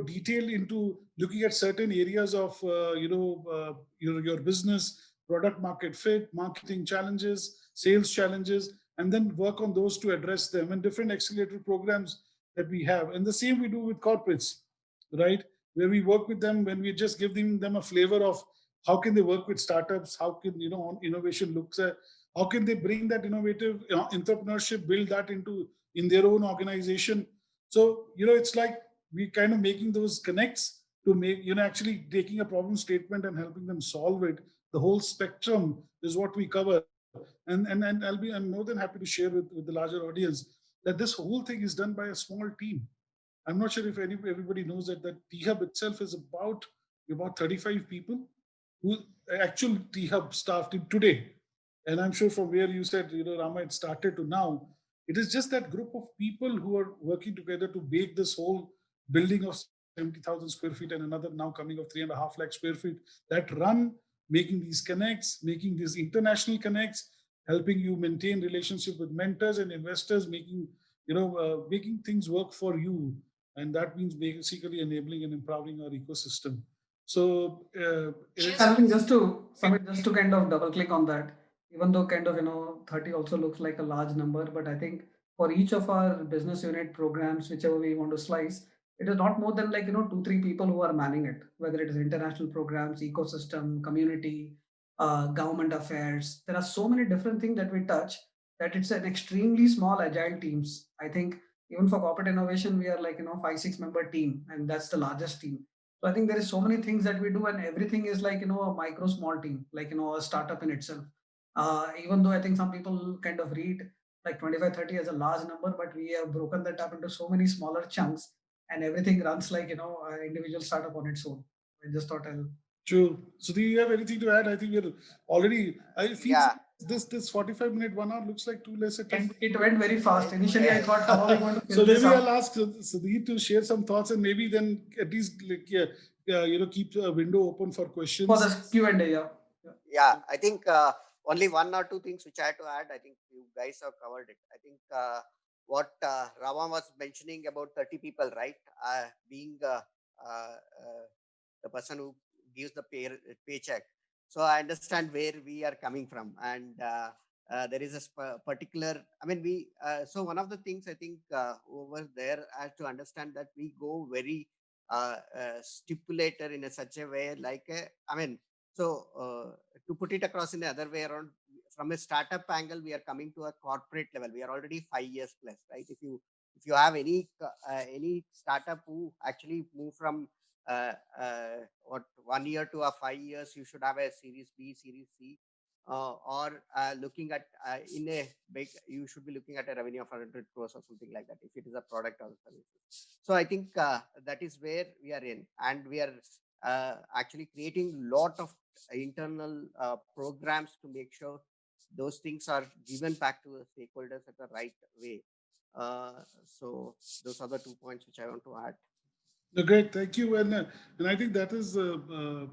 detailed into looking at certain areas of, your business, product market fit, marketing challenges, sales challenges, and then work on those to address them, and different accelerator programs that we have. And the same we do with corporates, right? Where we work with them when we just give them a flavor of how can they work with startups, how can innovation looks at, how can they bring that innovative entrepreneurship, build that in their own organization. So it's like we kind of making those connects to make actually taking a problem statement and helping them solve it. The whole spectrum is what we cover. And I'm more than happy to share with the larger audience that this whole thing is done by a small team. I'm not sure if everybody knows that T-Hub itself is about 35 people who actual T-Hub staff today. And I'm sure from where you said, Rama, it started to now, it is just that group of people who are working together to make this whole building of 70,000 square feet and another now coming of 3.5 lakh square feet that run, making these connects, making these international connects, helping you maintain relationship with mentors and investors, making things work for you. And that means basically enabling and empowering our ecosystem. So I think just to kind of double click on that, even though kind of 30 also looks like a large number, but I think for each of our business unit programs, whichever we want to slice, it is not more than 2-3 people who are manning it, whether it is international programs, ecosystem, community, government affairs. There are so many different things that we touch that it's an extremely small agile teams. I think even for corporate innovation, we are 5-6 member team, and that's the largest team. So I think there is so many things that we do, and everything is a micro small team, a startup in itself. Even though I think some people kind of read like 25-30 as a large number, but we have broken that up into so many smaller chunks, and everything runs an individual startup on its own. I just thought I'll. True. So do you have anything to add? I think we're already. I feel Yeah. this 45-minute 1 hour looks like too less a time. It went very fast. Initially, I thought how are we going to fill So this maybe up? I'll ask Sudhir to share some thoughts, and maybe then at least keep a window open for questions. For the Q&A, yeah. Yeah, I think only one or two things which I had to add. I think you guys have covered it. I think what Rama was mentioning about 30 people, right? Being the person who gives the paycheck. So I understand where we are coming from. And there is a particular, so one of the things I think over there has to understand that we go very stipulator in such a way, like, to put it across in the other way around, from a startup angle, we are coming to a corporate level. We are already 5 years plus, right? If you have any startup who actually move from what 1 year to a 5 years, you should have a Series B, Series C, or looking at in a big, you should be looking at a revenue of 100 crores or something like that if it is a product or services. So I think that is where we are in, and we are actually creating lot of internal programs to make sure those things are given back to the stakeholders at the right way. So those are the 2 points which I want to add. No, great, thank you, and I think that is an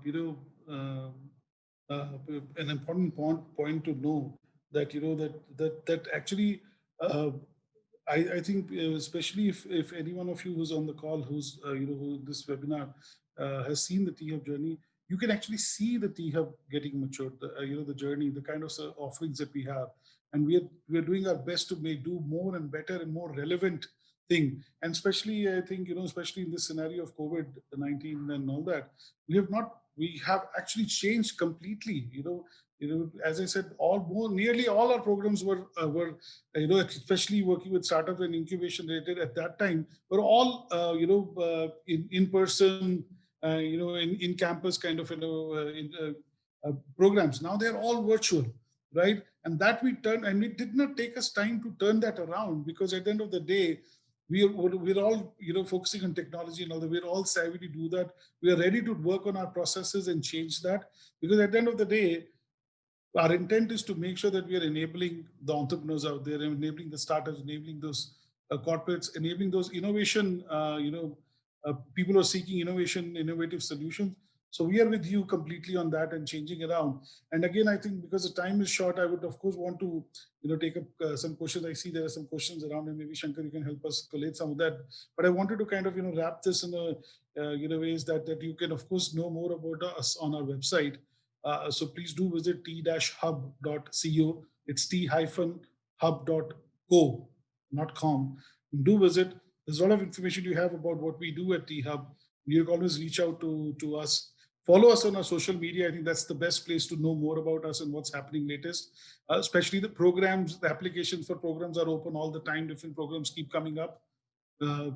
important point to know, that that actually I think especially if any one of you who's on the call, who's who this webinar has seen the T-Hub journey, you can actually see the T-Hub getting matured, the journey, the kind of offerings that we have, and we're doing our best to do more and better and more relevant thing. And especially, I think, especially in this scenario of COVID-19 and all that, we have actually changed completely. As I said, nearly all our programs were especially working with startups and incubation related at that time, were all in person, in campus kind of programs. Now they're all virtual, right? And that and it did not take us time to turn that around, because at the end of the day, we're all focusing on technology and all that. We're all savvy to do that. We are ready to work on our processes and change that, because at the end of the day, our intent is to make sure that we are enabling the entrepreneurs out there, enabling the startups, enabling those corporates, enabling those innovation, people who are seeking innovative solutions. So we are with you completely on that and changing around. And again, I think because the time is short, I would of course want to take up some questions. I see there are some questions around, and maybe Shankar, you can help us collate some of that. But I wanted to kind of wrap this in a ways that you can of course know more about us on our website. So please do visit t-hub.co. It's t-hub.co, not com. Do visit. There's a lot of information you have about what we do at T-Hub. You can always reach out to us. Follow us on our social media. I think that's the best place to know more about us and what's happening latest. Especially the programs, the applications for programs are open all the time. Different programs keep coming up.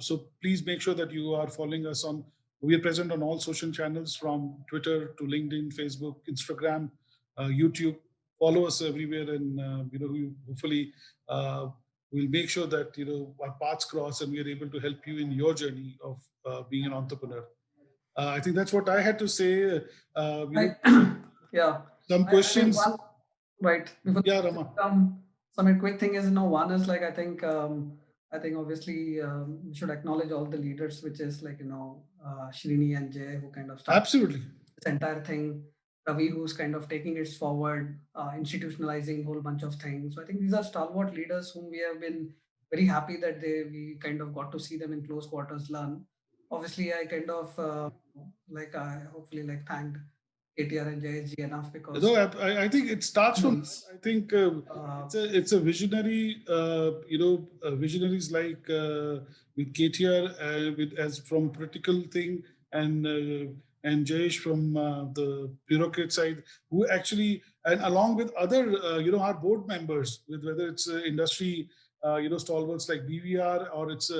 So please make sure that you are following us on. We are present on all social channels, from Twitter to LinkedIn, Facebook, Instagram, YouTube. Follow us everywhere, and hopefully we'll make sure that our paths cross and we are able to help you in your journey of being an entrepreneur. I think that's what I had to say. Yeah. Some questions. Right. Yeah, Rama. Some quick thing is, one is like, I think obviously we should acknowledge all the leaders, which is like, Srini and Jay, who kind of started Absolutely this entire thing. Ravi, who's kind of taking it forward, institutionalizing a whole bunch of things. So I think these are stalwart leaders whom we have been very happy that we kind of got to see them in close quarters learn. Obviously, I kind of hopefully thanked KTR and JSG enough, because no, I think it starts from, I think it's a visionary, visionaries like with KTR as from political thing, and Jayesh from the bureaucrat side, who actually, and along with other, our board members, with whether it's industry, stalwarts like BVR, or it's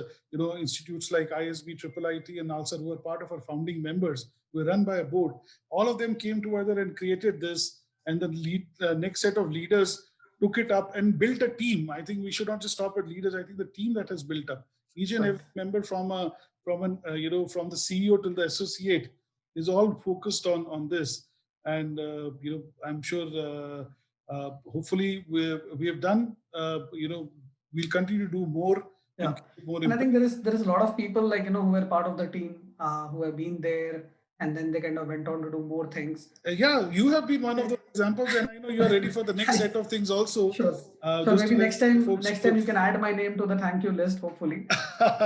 institutes like ISB, IIIT, and also who are part of our founding members. We're run by a board. All of them came together and created this, and the next set of leaders took it up and built a team. I think we should not just stop at leaders. I think the team that has built up, each and every member from the CEO to the associate, is all focused on this. And I'm sure hopefully we have done. We'll continue to do more. Yeah, and I think there is a lot of people who were part of the team, who have been there, and then they kind of went on to do more things. Yeah, you have been one of the examples, and I know you are ready for the next set of things also. Sure. So maybe next time you can add my name to the thank you list, hopefully.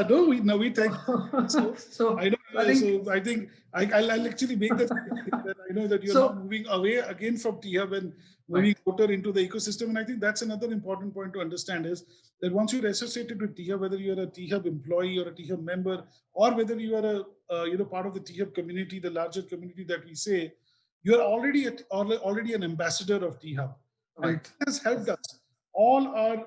No, we thank you. So I know I think So I think I'll actually make that that I know that you're So- now moving away again from T-Hub and moving Right. outer into the ecosystem. And I think that's another important point to understand is that once you're associated with T-Hub, whether you're a T-Hub employee or a T-Hub member, or whether you are a part of the T-Hub community, the larger community that we say, you're already an ambassador of T-Hub. And Right. that has helped us. All our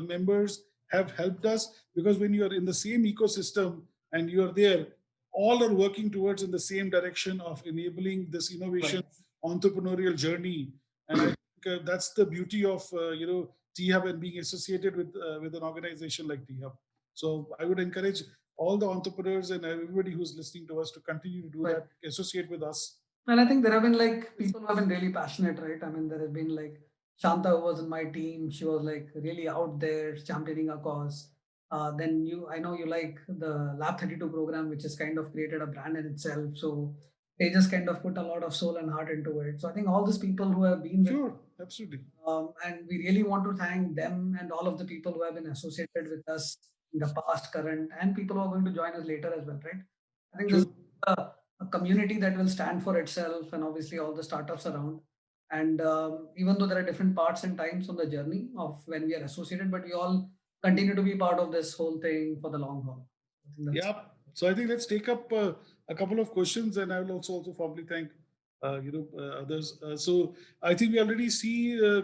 members have helped us, because when you are in the same ecosystem and you are there, all are working towards in the same direction of enabling this innovation entrepreneurial journey. And I think that's the beauty of T-Hub and being associated with an organization like T-Hub. So I would encourage all the entrepreneurs and everybody who's listening to us to continue to do Right. that, associate with us. And I think there have been like people who have been really passionate, right? I mean, there has been like Shanta, who was in my team. She was like really out there championing a cause. Then I know you like the Lab 32 program, which has kind of created a brand in itself. So they just kind of put a lot of soul and heart into it. So I think all these people who have been with, Sure, absolutely. and we really want to thank them and all of the people who have been associated with us in the past, current, and people who are going to join us later as well, right? I think this is a community that will stand for itself, and obviously all the startups around. And even though there are different parts and times on the journey of when we are associated, but we all continue to be part of this whole thing for the long haul. I think that's- Yeah. So I think let's take up a couple of questions, and I will also formally thank others. So I think we already see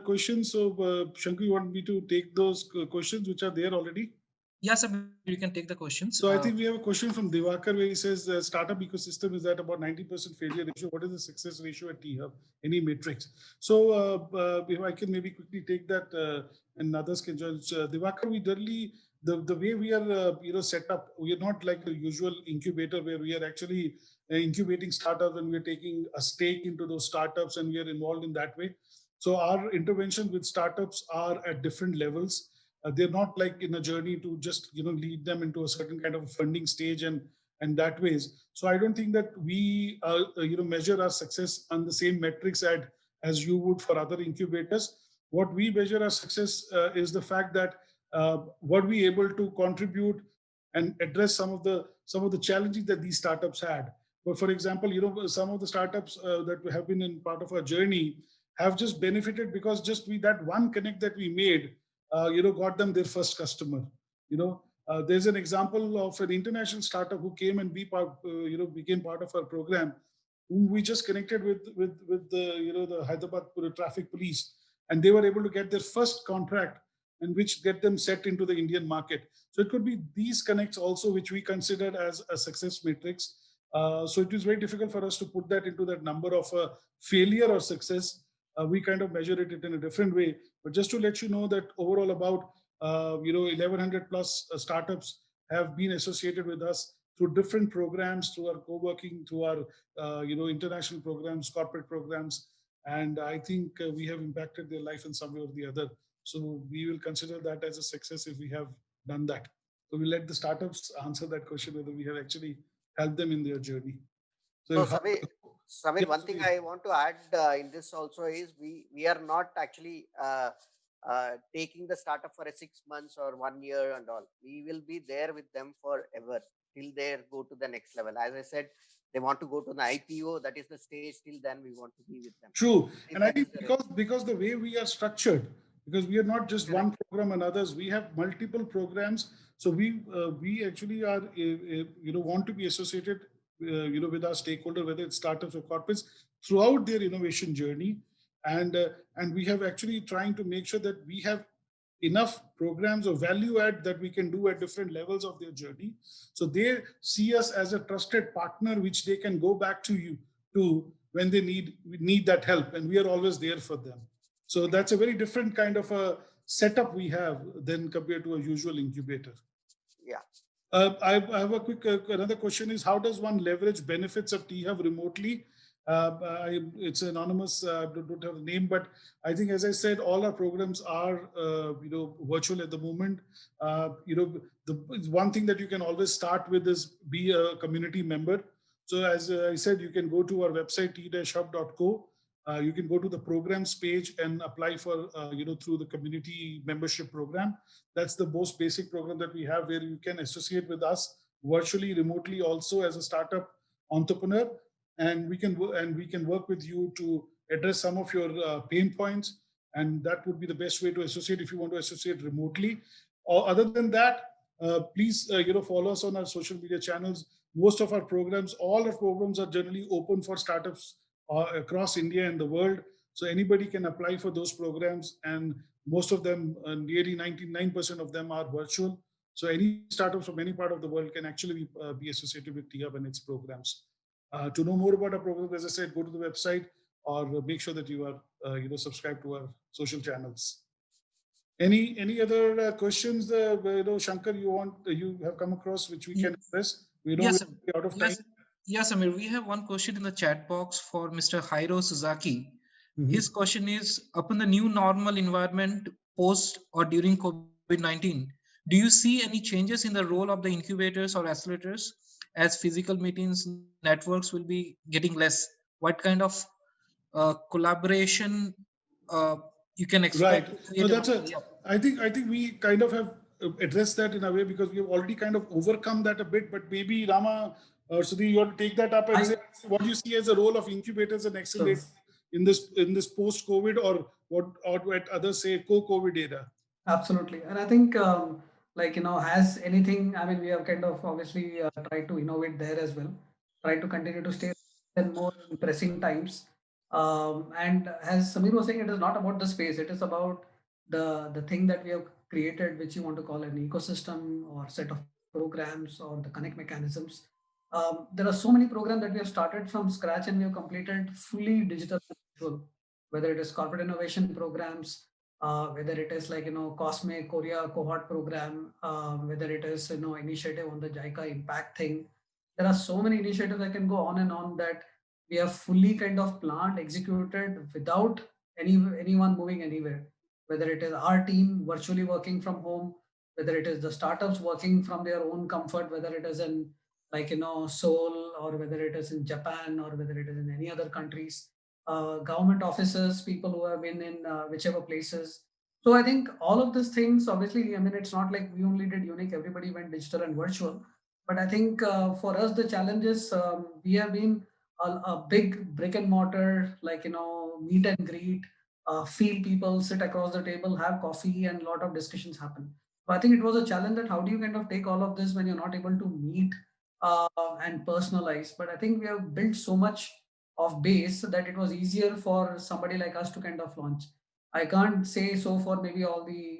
questions. So Shankar, you want me to take those questions which are there already? Yes, sir, you can take the questions. So I think we have a question from Divakar where he says startup ecosystem is at about 90% failure ratio. What is the success ratio at T-Hub? Any metrics? So if I can maybe quickly take that and others can join. Divakar, we really, the way we are set up, we are not like the usual incubator where we are actually incubating startups and we are taking a stake into those startups and we are involved in that way. So our intervention with startups are at different levels. They're not like in a journey to just lead them into a certain kind of funding stage and that ways. So I don't think that we measure our success on the same metrics as you would for other incubators. What we measure our success is the fact that what we able to contribute and address some of the challenges that these startups had. But for example, some of the startups that have been in part of our journey have just benefited because just that one connect that we made got them their first customer. There's an example of an international startup who came and became part of our program, whom we just connected with the Hyderabad traffic police, and they were able to get their first contract, and which get them set into the Indian market. So it could be these connects also, which we consider as a success matrix. So it is very difficult for us to put that into that number of failure or success. We kind of measure it in a different way. But just to let you know that overall about 1100 plus startups have been associated with us through different programs, through our co-working, through our international programs, corporate programs, and I think we have impacted their life in some way or the other. So we will consider that as a success if we have done that. So we'll let the startups answer that question whether we have actually helped them in their journey. So Samir, one thing I want to add in this also is we are not actually taking the startup for a 6 months or 1 year and all. We will be there with them forever till they go to the next level. As I said, they want to go to the IPO. That is the stage. Till then, we want to be with them. True, and I think because the way we are structured, because we are not just one program and others, we have multiple programs. So we actually are want to be associated with our stakeholder, whether it's startups or corporates, throughout their innovation journey, and we have actually trying to make sure that we have enough programs or value add that we can do at different levels of their journey. So they see us as a trusted partner, which they can go back to when they need that help, and we are always there for them. So that's a very different kind of a setup we have than compared to a usual incubator. Yeah. I have a quick another question is, how does one leverage benefits of T-Hub remotely? It's anonymous. I don't have a name, but I think, as I said, all our programs are virtual at the moment. The one thing that you can always start with is be a community member. So as I said, you can go to our website t-hub.co. You can go to the programs page and apply for through the community membership program. That's the most basic program that we have, where you can associate with us virtually, remotely, also as a startup entrepreneur, and we can work with you to address some of your pain points. And that would be the best way to associate if you want to associate remotely. Or other than that, please follow us on our social media channels. Most of our programs, all our programs are generally open for startups across India and the world. So anybody can apply for those programs, and most of them, nearly 99% of them, are virtual. So any startups from any part of the world can actually be associated with T-Hub and its programs. To know more about our program, as I said, go to the website or make sure that you are subscribed to our social channels. Any other questions, Shankar, you have come across which we can address? We know Yes, we're out of time. Yes, Amir, we have one question in the chat box for Mr. Hiro Suzaki. His question is, upon the new normal environment post or during COVID-19, do you see any changes in the role of the incubators or accelerators as physical meetings, networks will be getting less? What kind of collaboration you can expect? Right. No, I think we kind of have addressed that in a way, because we have already kind of overcome that a bit. But maybe Rama or Sudhir, you want to take that up and say what do you see as the role of incubators and accelerators in this post-COVID, or what others say co-COVID era? Absolutely. And I think, has anything, I mean, we have kind of obviously tried to innovate there as well, try to continue to stay in more pressing times. And as Samir was saying, it is not about the space, it is about the thing that we have created, which you want to call an ecosystem or set of programs or the connect mechanisms. There are so many programs that we have started from scratch and we have completed fully digital, whether it is corporate innovation programs, whether it is Cosmic Korea cohort program, whether it is initiative on the JICA impact thing. There are so many initiatives that can go on and on that we have fully kind of planned, executed without anyone moving anywhere. Whether it is our team virtually working from home, whether it is the startups working from their own comfort, whether it is in Seoul, or whether it is in Japan, or whether it is in any other countries, government officers, people who have been in whichever places. So I think all of these things, obviously, I mean, it's not like we only did unique, everybody went digital and virtual. But I think for us, the challenge is we have been a big brick and mortar, meet and greet, feel people, sit across the table, have coffee, and a lot of discussions happen. So I think it was a challenge that how do you kind of take all of this when you're not able to meet and personalize. But I think we have built so much of base that it was easier for somebody like us to kind of launch. I can't say so for maybe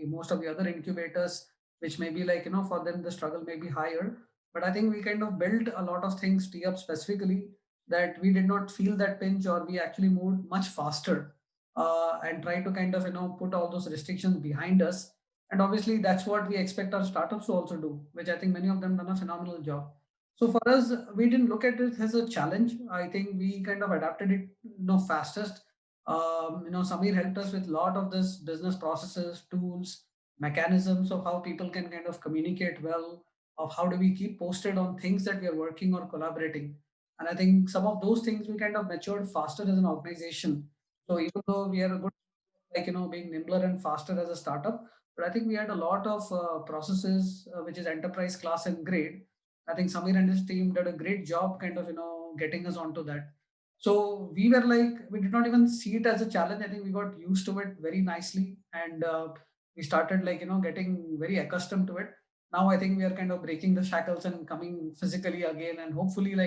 most of the other incubators, which may be for them the struggle may be higher. But I think we kind of built a lot of things T-Hub specifically that we did not feel that pinch, or we actually moved much faster and try to kind of put all those restrictions behind us. And obviously that's what we expect our startups to also do, which I think many of them done a phenomenal job. So for us, we didn't look at it as a challenge. I think we kind of adapted it fastest. Samir helped us with a lot of this business processes, tools, mechanisms of how people can kind of communicate well, of how do we keep posted on things that we are working or collaborating. And I think some of those things we kind of matured faster as an organization. So even though we are a good, being nimbler and faster as a startup, but I think we had a lot of processes, which is enterprise class and grade. I think Samir and his team did a great job kind of, getting us onto that. So we were we did not even see it as a challenge. I think we got used to it very nicely. And we started getting very accustomed to it. Now I think we are kind of breaking the shackles and coming physically again. And hopefully we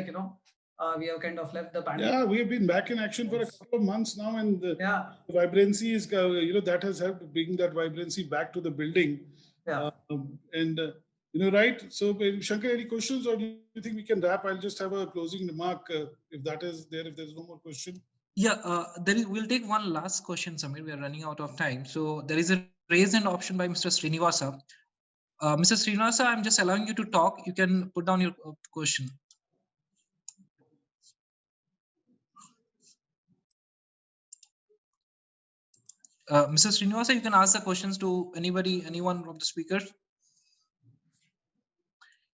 have kind of left the pandemic. Yeah, we have been back in action for a couple of months now, and the vibrancy is, that has helped bring that vibrancy back to the building. Yeah. Right. So, Shankar, any questions, or do you think we can wrap? I'll just have a closing remark if that is there. If there's no more question. Yeah, we'll take one last question, Samir. We are running out of time. So there is a raise hand option by Mr. Srinivasa. Mr. Srinivasa, I'm just allowing you to talk. You can put down your question. Mr. Srinivasa, you can ask the questions to anyone of the speakers.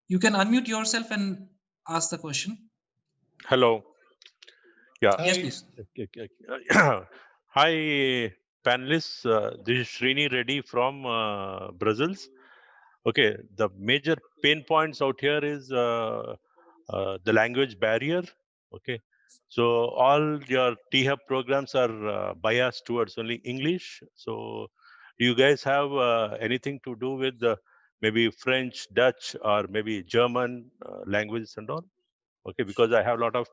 You can unmute yourself and ask the question. Hello. Yeah. Yes, please. Hi, panelists. This is Srini Reddy from Brussels. Okay, the major pain points out here is the language barrier. Okay, so all your T-Hub programs are biased towards only English. So do you guys have anything to do with maybe French, Dutch, or maybe German languages and all? Okay, because I have a lot of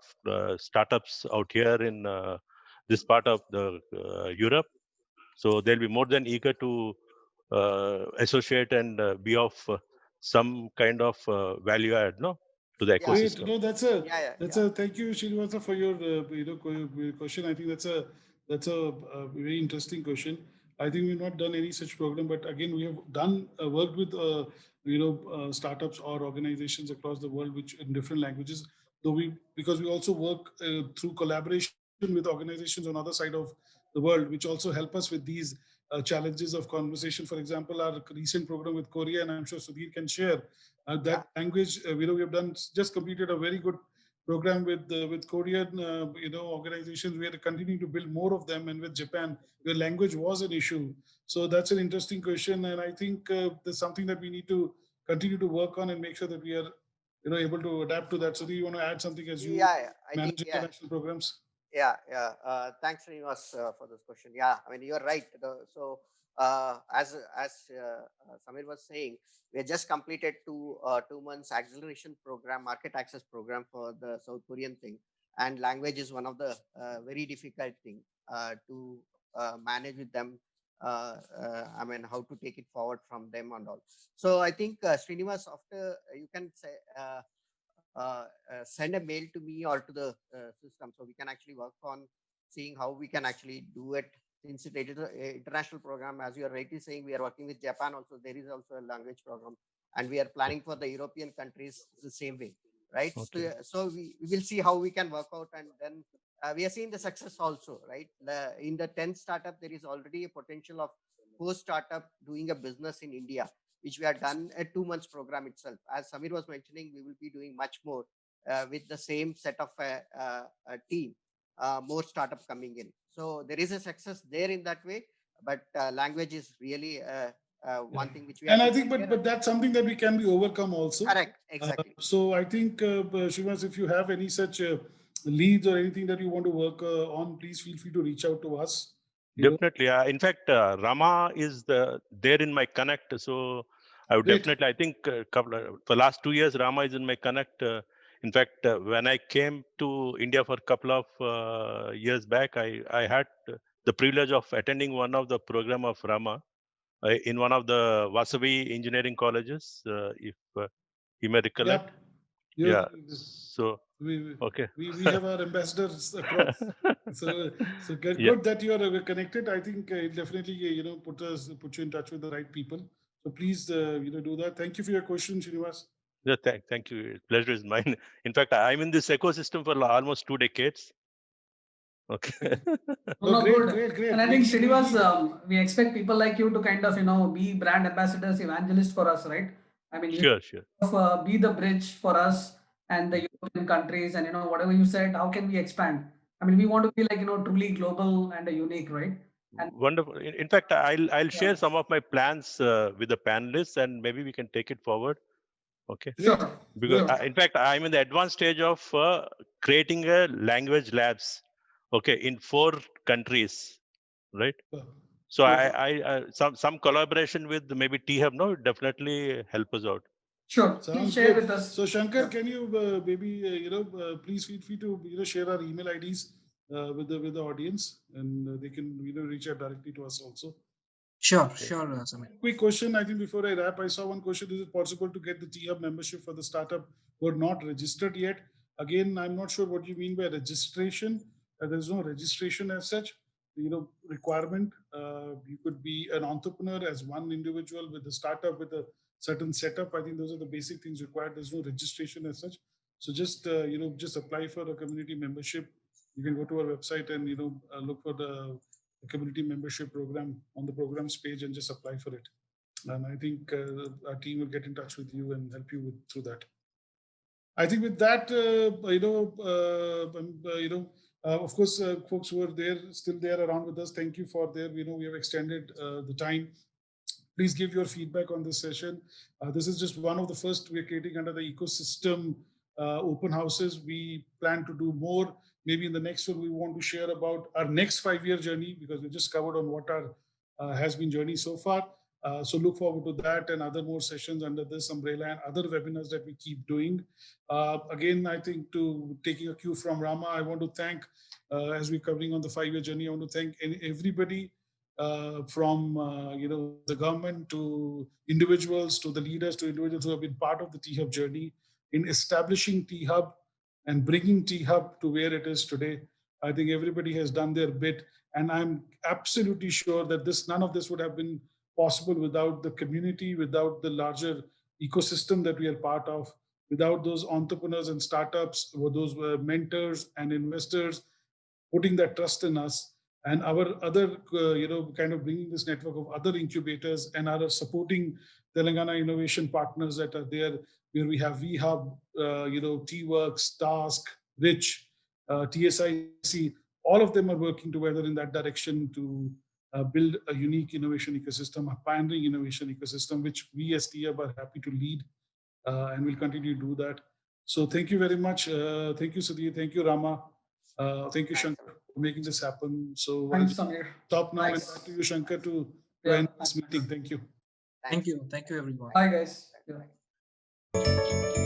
startups out here in this part of the Europe. So they'll be more than eager to associate and be of some kind of value add, no, to the Yeah. Great. ecosystem. No, Yeah. thank you, Srinivasa, for your question. I think that's a very interesting question. I think we've not done any such program, but again, we have done worked with startups or organizations across the world, which in different languages. Though because we also work through collaboration with organizations on other side of the world, which also help us with these challenges of conversation. For example, our recent program with Korea, and I'm sure Sudhir can share that language. We have done just completed a very good program with Korean organizations. We are continuing to build more of them, and with Japan, where language was an issue. So that's an interesting question, and I think there's something that we need to continue to work on and make sure that we are able to adapt to that. So do you want to add something as you I manage think, international programs? Thanks, Srinivas, for this question. Yeah, I mean, you're right. As Samir was saying, we have just completed 2 months acceleration program, market access program for the South Korean thing, and language is one of the very difficult thing to manage with them. I mean, how to take it forward from them and all. So I think Srinivas, after you can say. Send a mail to me or to the system, so we can actually work on seeing how we can actually do it, since it is an international program. As you are rightly saying, we are working with Japan also. There is also a language program, and we are planning for the European countries the same way, right? Okay. So we will see how we can work out, and then we are seeing the success also, right? In the 10th startup, there is already a potential of 4 startup doing a business in India, which we have done a 2 months program itself. As Samir was mentioning, we will be doing much more with the same set of a team, more startup coming in. So there is a success there in that way, but language is really one thing which we have And to I think, take care but of. that's something that we can be overcome also. Correct, exactly. So I think, Srinivas, if you have any such leads or anything that you want to work on, please feel free to reach out to us. Definitely. In fact, Rama is there in my connect. So I would Great. definitely, I think for last 2 years, Rama is in my connect. In fact, when I came to India for a couple of years back, I had the privilege of attending one of the program of Rama in one of the Vasavi engineering colleges, if you may recollect. Yep. Yeah. So, we okay. we have our ambassadors across. So good, Yeah. good that you are connected. I think it definitely put you in touch with the right people. So please do that. Thank you for your question, Srinivas. Yeah, thank you. Pleasure is mine. In fact, I'm in this ecosystem for almost 2 decades. Okay. Oh, great. And I think Srinivas, we expect people like you to kind of be brand ambassadors, evangelists for us, right? I mean, you Sure. be the bridge for us and the European countries, and whatever you said, how can we expand? I mean, we want to be like truly global and unique, right? And Wonderful. In fact, I'll yeah, share some of my plans with the panelists, and maybe we can take it forward. Okay. sure, Because sure. in fact, I'm in the advanced stage of creating a language labs. Okay, in 4 countries, right? So I some collaboration with maybe T-Hub, no, would definitely help us out. Sure. Please Sounds share good. with us. So Shankar, Yeah. can you maybe please feel free to share our email IDs with the audience, and they can reach out directly to us also. Sure, Samir. Quick question. I think before I wrap, I saw one question. Is it possible to get the T-Hub membership for the startup who are not registered yet? Again, I'm not sure what you mean by registration. There's no registration as such. Requirement. You could be an entrepreneur as one individual with a startup with a certain setup. I think those are the basic things required. There's no registration as such. So just just apply for a community membership. You can go to our website and look for the community membership program on the programs page and just apply for it. And I think our team will get in touch with you and help you through that. I think with that, of course, folks who are still there around with us, thank you for there. We have extended the time. Please give your feedback on this session. This is just one of the first we're creating under the ecosystem open houses. We plan to do more. Maybe in the next one, we want to share about our next 5-year journey, because we just covered on what our has been journey so far. So look forward to that and other more sessions under this umbrella and other webinars that we keep doing. Again, I think to taking a cue from Rama, I want to thank, as we're covering on the 5-year journey, I want to thank everybody from the government to individuals, to the leaders, to individuals who have been part of the T-Hub journey in establishing T-Hub and bringing T-Hub to where it is today. I think everybody has done their bit, and I'm absolutely sure that none of this would have been possible without the community, without the larger ecosystem that we are part of, without those entrepreneurs and startups, those mentors and investors putting that trust in us, and our other, kind of bringing this network of other incubators and other supporting Telangana innovation partners that are there, where we have VHub, T-Works, Task, Rich, TSIC, all of them are working together in that direction to build a unique innovation ecosystem, a pioneering innovation ecosystem, which we as T-Hub are happy to lead, and we'll continue to do that. So thank you very much. Thank you, Sudhir. Thank you, Rama. Thank you, Shankar, for making this happen. So Thanks, Samir. stop now Thanks. and back to you, Shankar, to Yeah, end this meeting. Thank you. Thank you. Thank you, everyone. Bye, guys. Yeah.